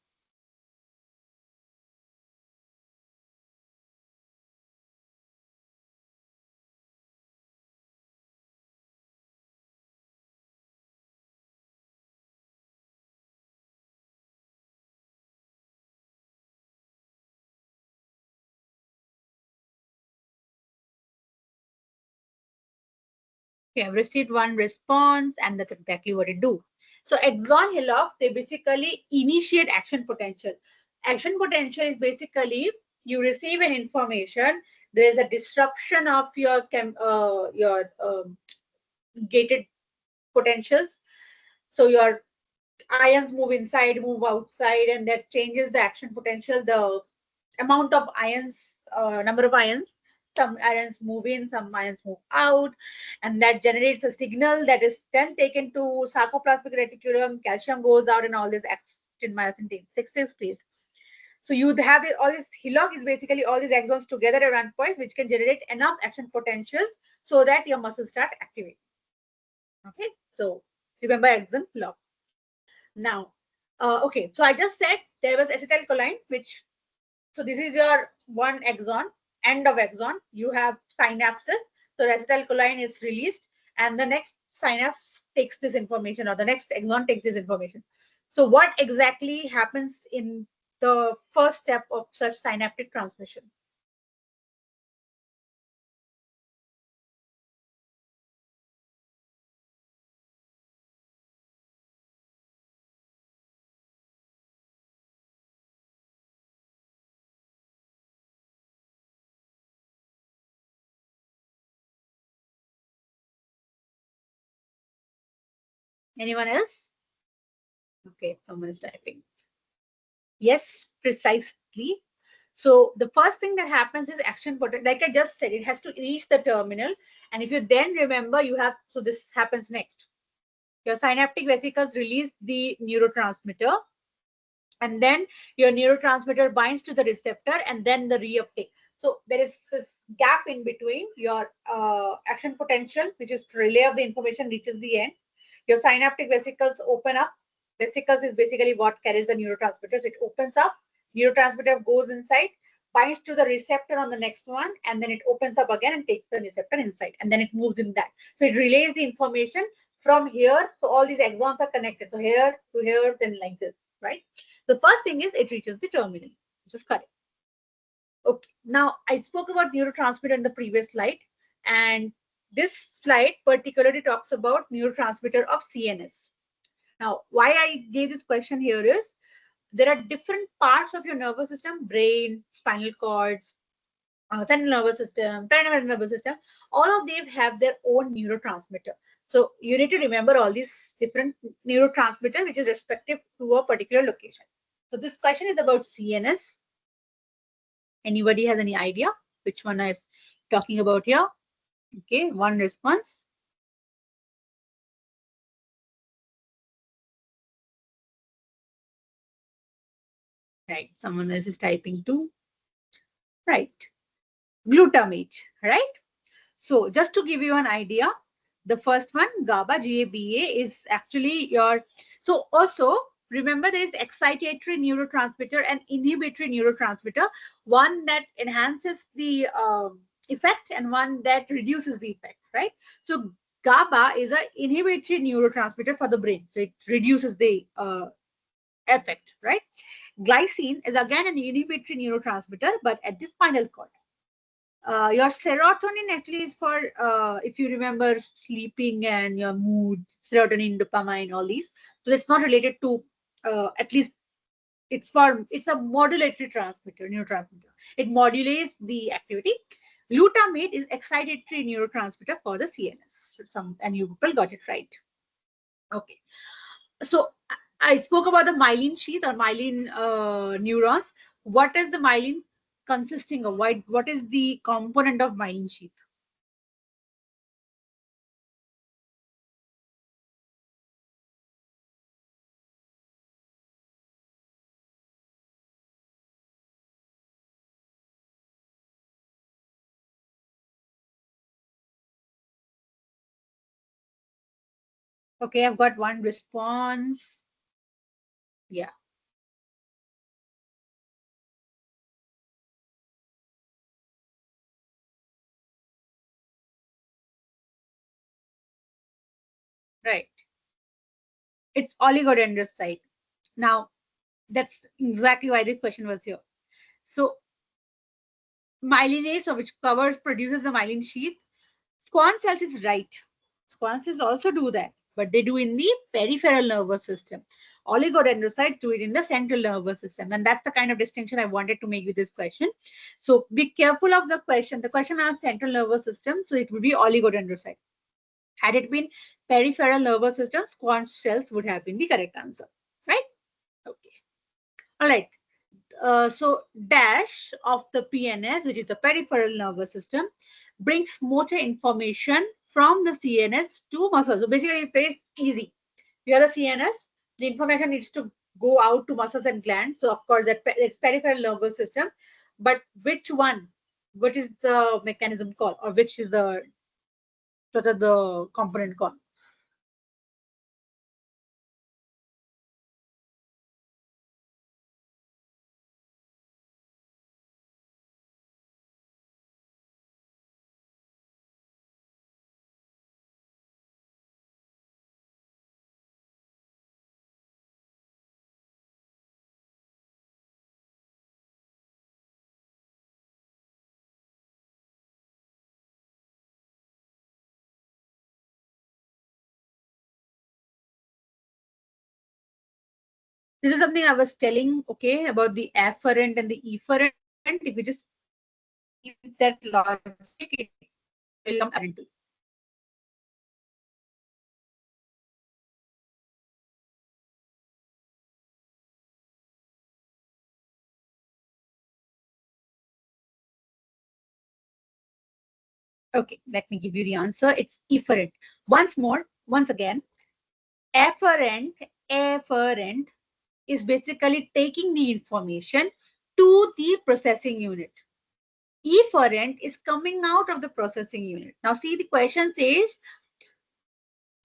Okay, I've received one response, and that's exactly what it do. So axon hillocks, they basically initiate action potential. Action potential is basically you receive an information, there is a disruption of your gated potentials. So your ions move inside, move outside, and that changes the action potential, the amount of ions, number of ions. Some ions move in, some ions move out, and that generates a signal that is then taken to sarcoplasmic reticulum. Calcium goes out, and all this actin myosin takes place. So you have this, all this hillock is basically all these axons together at one point, which can generate enough action potentials so that your muscles start activating. Okay, so remember axon hillock. Now, okay, so I just said there was acetylcholine, which, so this is your one axon, end of axon. You have synapses. So acetylcholine is released, and the next synapse takes this information, or the next axon takes this information. So what exactly happens in the first step of such synaptic transmission? Anyone else? Okay, someone is typing. Yes, precisely. So the first thing that happens is action potential. Like I just said, it has to reach the terminal. And if you then remember, you have, so this happens next. Your synaptic vesicles release the neurotransmitter, and then your neurotransmitter binds to the receptor, and then the reuptake. So there is this gap in between. Your action potential, which is to relay of the information, reaches the end. Your synaptic vesicles open up. Vesicles is basically what carries the neurotransmitters. It opens up, neurotransmitter goes inside, binds to the receptor on the next one, and then it opens up again and takes the receptor inside, and then it moves in that. So it relays the information from here. So all these axons are connected. So here to here, then like this, right? The first thing is it reaches the terminal, which is correct. Okay, now I spoke about neurotransmitter in the previous slide, and this slide particularly talks about neurotransmitter of CNS. Now, why I gave this question here is there are different parts of your nervous system, brain, spinal cords, central nervous system, peripheral nervous system. All of them have their own neurotransmitter. So you need to remember all these different neurotransmitters, which is respective to a particular location. So this question is about CNS. Anybody has any idea which one I'm talking about here? Okay, one response. Right, someone else is typing too. Right, glutamate, right? So just to give you an idea, the first one, GABA, GABA, is actually your, so also remember there is excitatory neurotransmitter and inhibitory neurotransmitter, one that enhances the effect and one that reduces the effect, right? So GABA is an inhibitory neurotransmitter for the brain. So it reduces the effect, right? Glycine is again an inhibitory neurotransmitter, but at the spinal cord. Your serotonin actually is for, if you remember, sleeping and your mood, serotonin, dopamine, all these. So it's not related to, at least it's a modulatory transmitter, neurotransmitter. It modulates the activity. Glutamate is excitatory neurotransmitter for the CNS. And you people got it right. Okay. So I spoke about the myelin sheath or myelin neurons. What is the myelin consisting of? What is the component of myelin sheath? Okay, I've got one response. Yeah. Right. It's oligodendrocyte. Now, that's exactly why this question was here. So, myelinase, which produces the myelin sheath. Schwann cells is right. Squamous also do that, but they do in the peripheral nervous system. Oligodendrocytes do it in the central nervous system. And that's the kind of distinction I wanted to make with this question. So be careful of the question. The question asked central nervous system, so it would be oligodendrocyte. Had it been peripheral nervous system, Schwann cells would have been the correct answer, right? Okay. All right. So dash of the PNS, which is the peripheral nervous system, brings motor information from the CNS to muscles. So basically, it's very easy. You are the CNS, the information needs to go out to muscles and glands. So of course, it's peripheral nervous system. But which one? What is the mechanism called, or which is the sort of the component called? This is something I was telling, okay, about the afferent and the efferent. If you just keep that logic, it will come apparent to you. Okay, let me give you the answer. It's efferent. Once again, afferent is basically taking the information to the processing unit. Efferent is coming out of the processing unit. Now see, the question says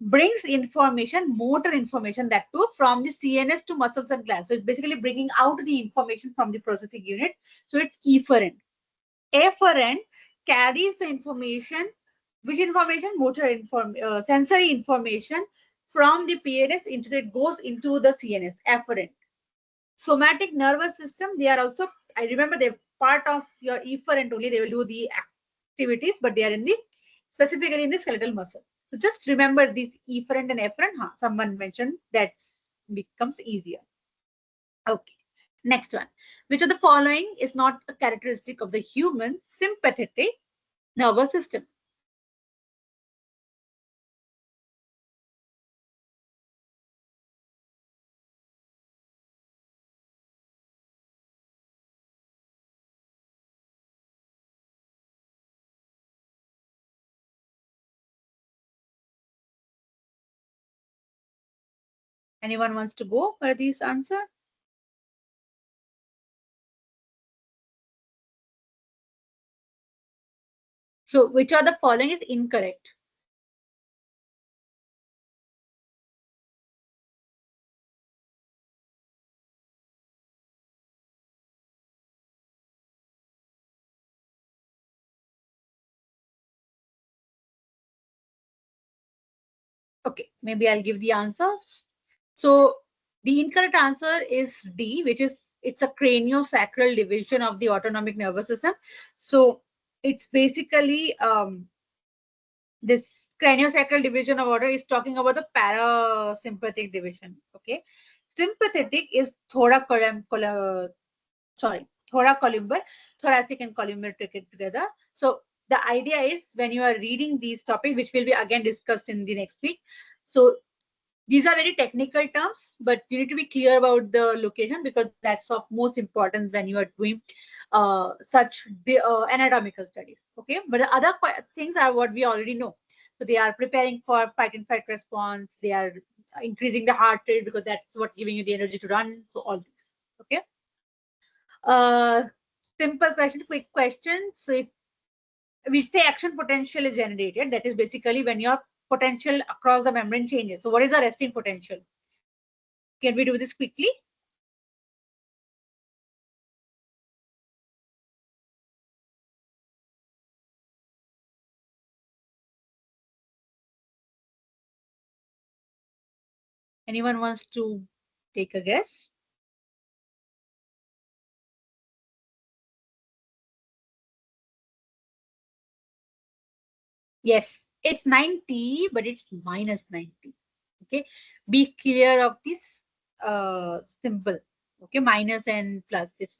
brings information, motor information, that too from the CNS to muscles and glands. So it's basically bringing out the information from the processing unit. So it's efferent. Afferent carries the information, which information? Sensory information from the PNS into it goes into the CNS. Afferent. Somatic nervous system, they are also, I remember they're part of your efferent only. They will do the activities, but they are in the specifically in the skeletal muscle. So just remember these efferent and afferent. Someone mentioned that becomes easier. Okay. Next one. Which of the following is not a characteristic of the human sympathetic nervous system? Anyone wants to go for this answer? So which of the following is incorrect? Okay, maybe I'll give the answers. So the incorrect answer is D, which is it's a craniosacral division of the autonomic nervous system. So it's basically this craniosacral division of order is talking about the parasympathetic division. Okay, sympathetic is thoracolumbar, thoracic and columnar together. So the idea is when you are reading these topics, which will be again discussed in the next week. So these are very technical terms, but you need to be clear about the location because that's of most importance when you are doing such anatomical studies. Okay, but the other things are what we already know. So they are preparing for fight and flight response. They are increasing the heart rate because that's what giving you the energy to run. So all these. Okay. Uh, Simple question, quick question. So if we say action potential is generated, that is basically when your potential across the membrane changes. So what is the resting potential? Can we do this quickly? Anyone wants to take a guess? Yes. It's 90, but it's minus 90. Okay, be clear of this symbol. Okay, minus and plus. This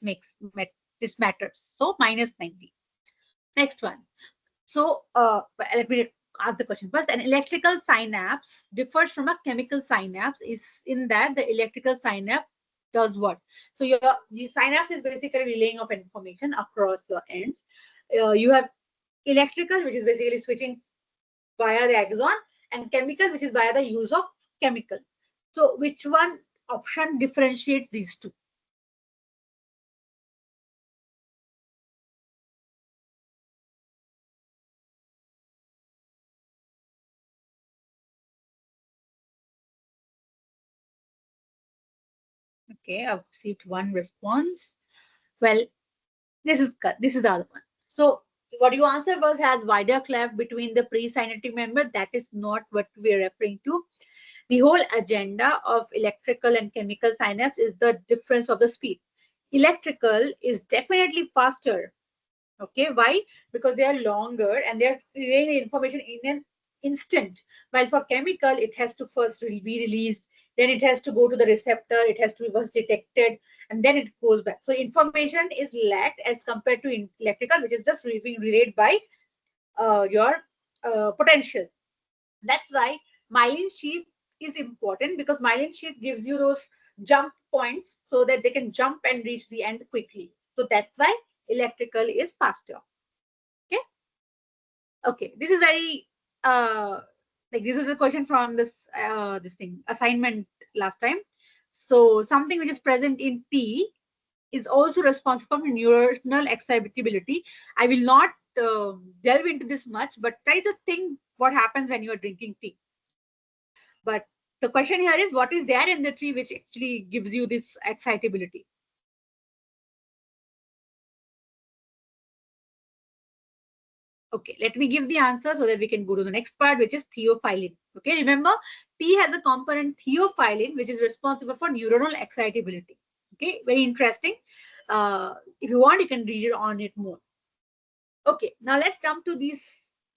matters. So minus 90. Next one. So let me ask the question first. An electrical synapse differs from a chemical synapse is in that the electrical synapse does what? So your synapse is basically relaying of information across your ends. You have electrical, which is basically switching via the axon, and chemical, which is via the use of chemical. So which one option differentiates these two? Okay, I've received one response. Well, this is the other one. So what you answered was has wider cleft between the pre-synaptic member. That is not what we are referring to. The whole agenda of electrical and chemical synapse is the difference of the speed. Electrical is definitely faster. Okay, why? Because they are longer and they are relaying the information in an instant. While for chemical, it has to first be released, then it has to go to the receptor, it has to be first detected, and then it goes back. So information is lagged as compared to electrical, which is just being relayed by your potential. That's why myelin sheath is important, because myelin sheath gives you those jump points so that they can jump and reach the end quickly. So that's why electrical is faster. Okay. Okay. This is very like this is a question from this thing assignment last time. So something which is present in tea is also responsible for neuronal excitability. I will not delve into this much, but try to think what happens when you are drinking tea. But the question here is, what is there in the tree which actually gives you this excitability? Okay, let me give the answer so that we can go to the next part, which is theophylline. Okay, remember, T has a component theophylline, which is responsible for neuronal excitability. Okay, very interesting. If you want, you can read it on it more. Okay, now let's jump to these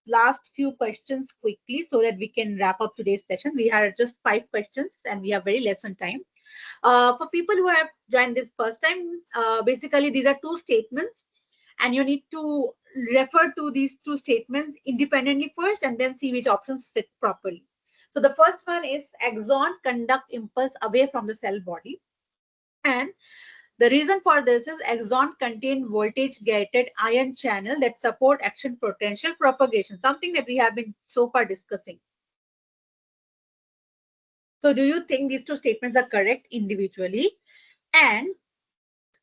last few questions quickly so that we can wrap up today's session. We had just 5 questions and we have very less on time. For people who have joined this first time, basically these are two statements and you need to refer to these two statements independently first and then see which options sit properly. So the first one is axon conduct impulse away from the cell body. And the reason for this is axon contain voltage gated ion channel that support action potential propagation, something that we have been so far discussing. So do you think these two statements are correct individually? And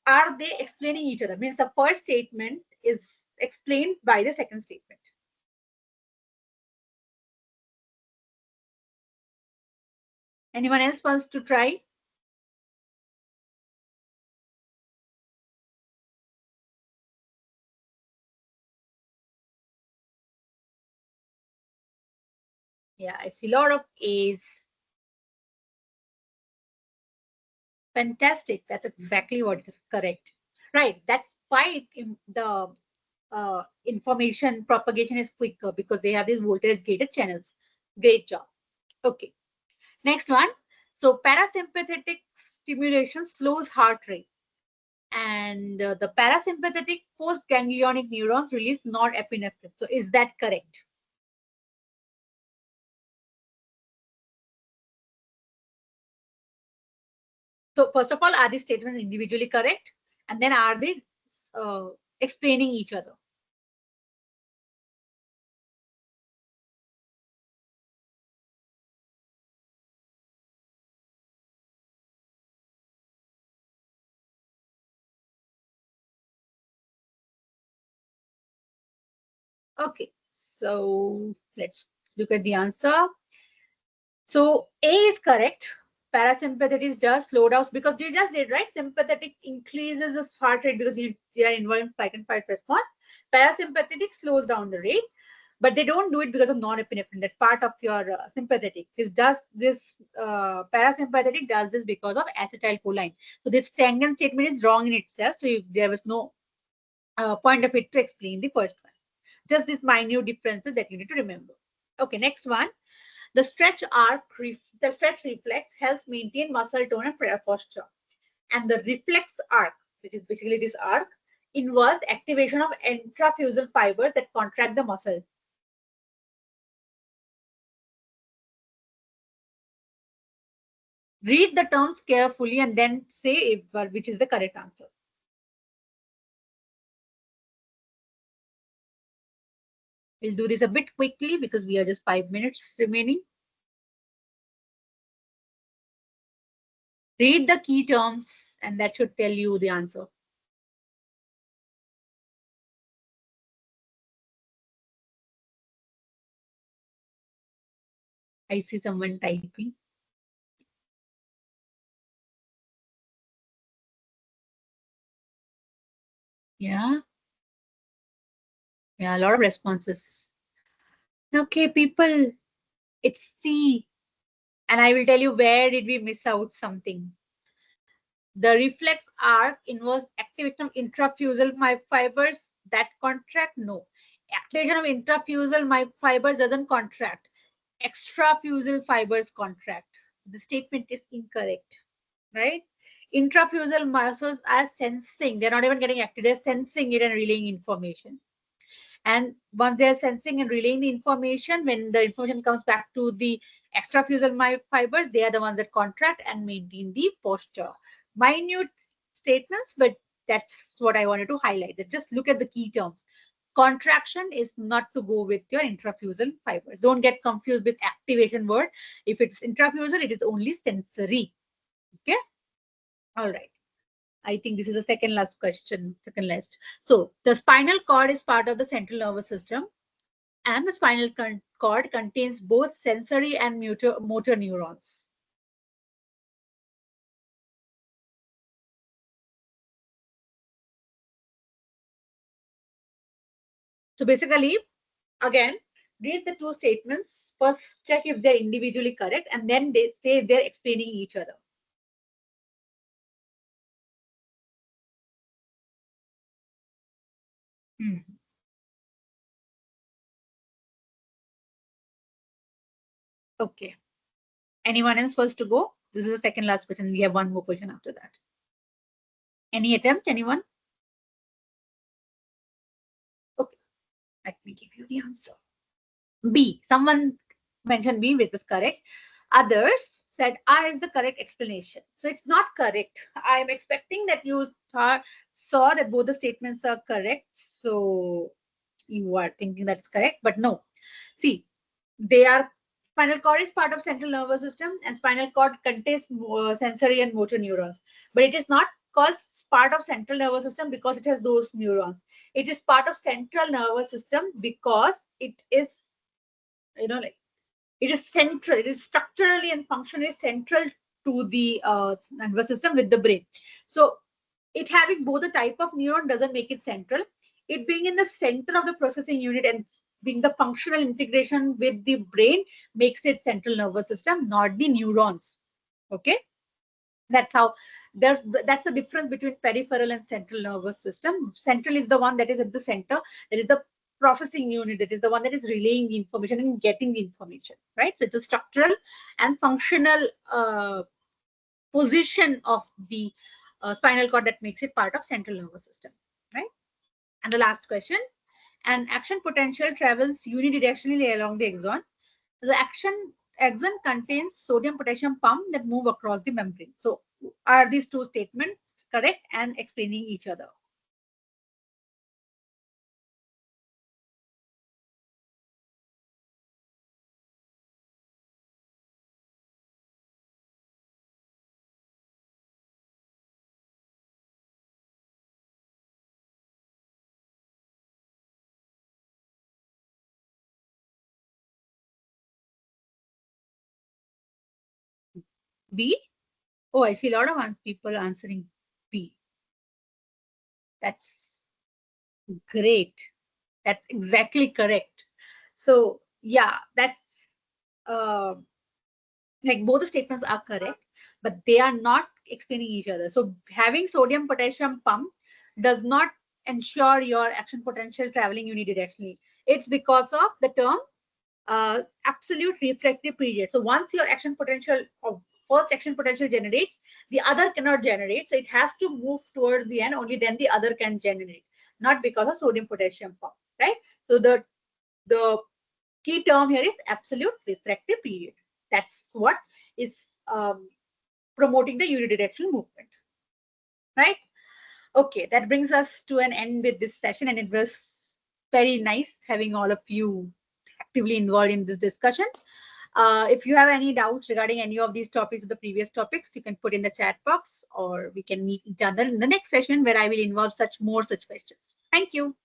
are they explaining each other? Means the first statement is explained by the second statement. Anyone else wants to try? Yeah, I see a lot of A's. Fantastic. That's exactly what is correct. Right. That's why the information propagation is quicker, because they have these voltage gated channels. Great job. Okay. Next one. So parasympathetic stimulation slows heart rate. And the parasympathetic postganglionic neurons release norepinephrine. So is that correct? So first of all, are these statements individually correct? And then are they explaining each other? Okay, so let's look at the answer. So A is correct. Parasympathetic does slow down, because you just did, right? Sympathetic increases the heart rate because you are involved in fight and fight response. Parasympathetic slows down the rate, but they don't do it because of norepinephrine. That's part of your sympathetic. Parasympathetic does this because of acetylcholine. So this tangent statement is wrong in itself. So there was no point of it to explain the first one. Just these minute differences that you need to remember. Okay, next one. The stretch arc, the stretch reflex helps maintain muscle tone and posture. And the reflex arc, which is basically this arc, involves activation of intrafusal fibers that contract the muscle. Read the terms carefully and then say which is the correct answer. We'll do this a bit quickly because we are just 5 minutes remaining. Read the key terms and that should tell you the answer. I see someone typing. Yeah. Yeah, a lot of responses. Okay, people, it's C. And I will tell you where did we miss out something. The reflex arc involves activation of intrafusal fibers that contract. No. Activation of intrafusal fibers doesn't contract. Extrafusal fibers contract. The statement is incorrect, right? Intrafusal muscles are sensing. They're not even getting active. They're sensing it and relaying information. And once they're sensing and relaying the information, when the information comes back to the extrafusal fibers, they are the ones that contract and maintain the posture. Minute statements, but that's what I wanted to highlight. That just look at the key terms. Contraction is not to go with your intrafusal fibers. Don't get confused with activation word. If it's intrafusal, it is only sensory. Okay. All right. I think this is the second last question, second last. So the spinal cord is part of the central nervous system, and the spinal cord contains both sensory and motor neurons. So basically, again, read the two statements. First, check if they're individually correct, and then they say if they're explaining each other. Okay. Anyone else first to go? This is the second last question. We have one more question after that. Any attempt? Anyone? Okay. Let me give you the answer. B. Someone mentioned B, which was correct. Others said R is the correct explanation. So it's not correct. I'm expecting that you saw that both the statements are correct. So you are thinking that's correct, but no. See, they are spinal cord is part of central nervous system and spinal cord contains sensory and motor neurons. But it is not called part of central nervous system because it has those neurons. It is part of central nervous system because it is, like it is central, it is structurally and functionally central to the nervous system with the brain. So it having both the type of neuron doesn't make it central. It being in the center of the processing unit and being the functional integration with the brain makes it central nervous system, not the neurons. Okay. That's how that's the difference between peripheral and central nervous system. Central is the one that is at the center. That is the processing unit. That is the one that is relaying the information and getting the information, right? So it's a structural and functional position of the spinal cord that makes it part of central nervous system, right? And the last question, an action potential travels unidirectionally along the axon. The axon contains sodium potassium pump that move across the membrane. So are these two statements correct and explaining each other? B? Oh, I see a lot of people answering B. That's great. That's exactly correct. So yeah, that's uh, like both the statements are correct, but they are not explaining each other. So having sodium potassium pump does not ensure your action potential traveling unidirectionally. It's because of the term absolute refractive period. So once your action potential of first action potential generates, the other cannot generate. So it has to move towards the end. Only then the other can generate, not because of sodium potassium pump, right? So the key term here is absolute refractive period. That's what is promoting the unidirectional movement, right? Okay, that brings us to an end with this session, and it was very nice having all of you actively involved in this discussion. If you have any doubts regarding any of these topics or the previous topics, you can put in the chat box, or we can meet each other in the next session where I will involve such questions. Thank you.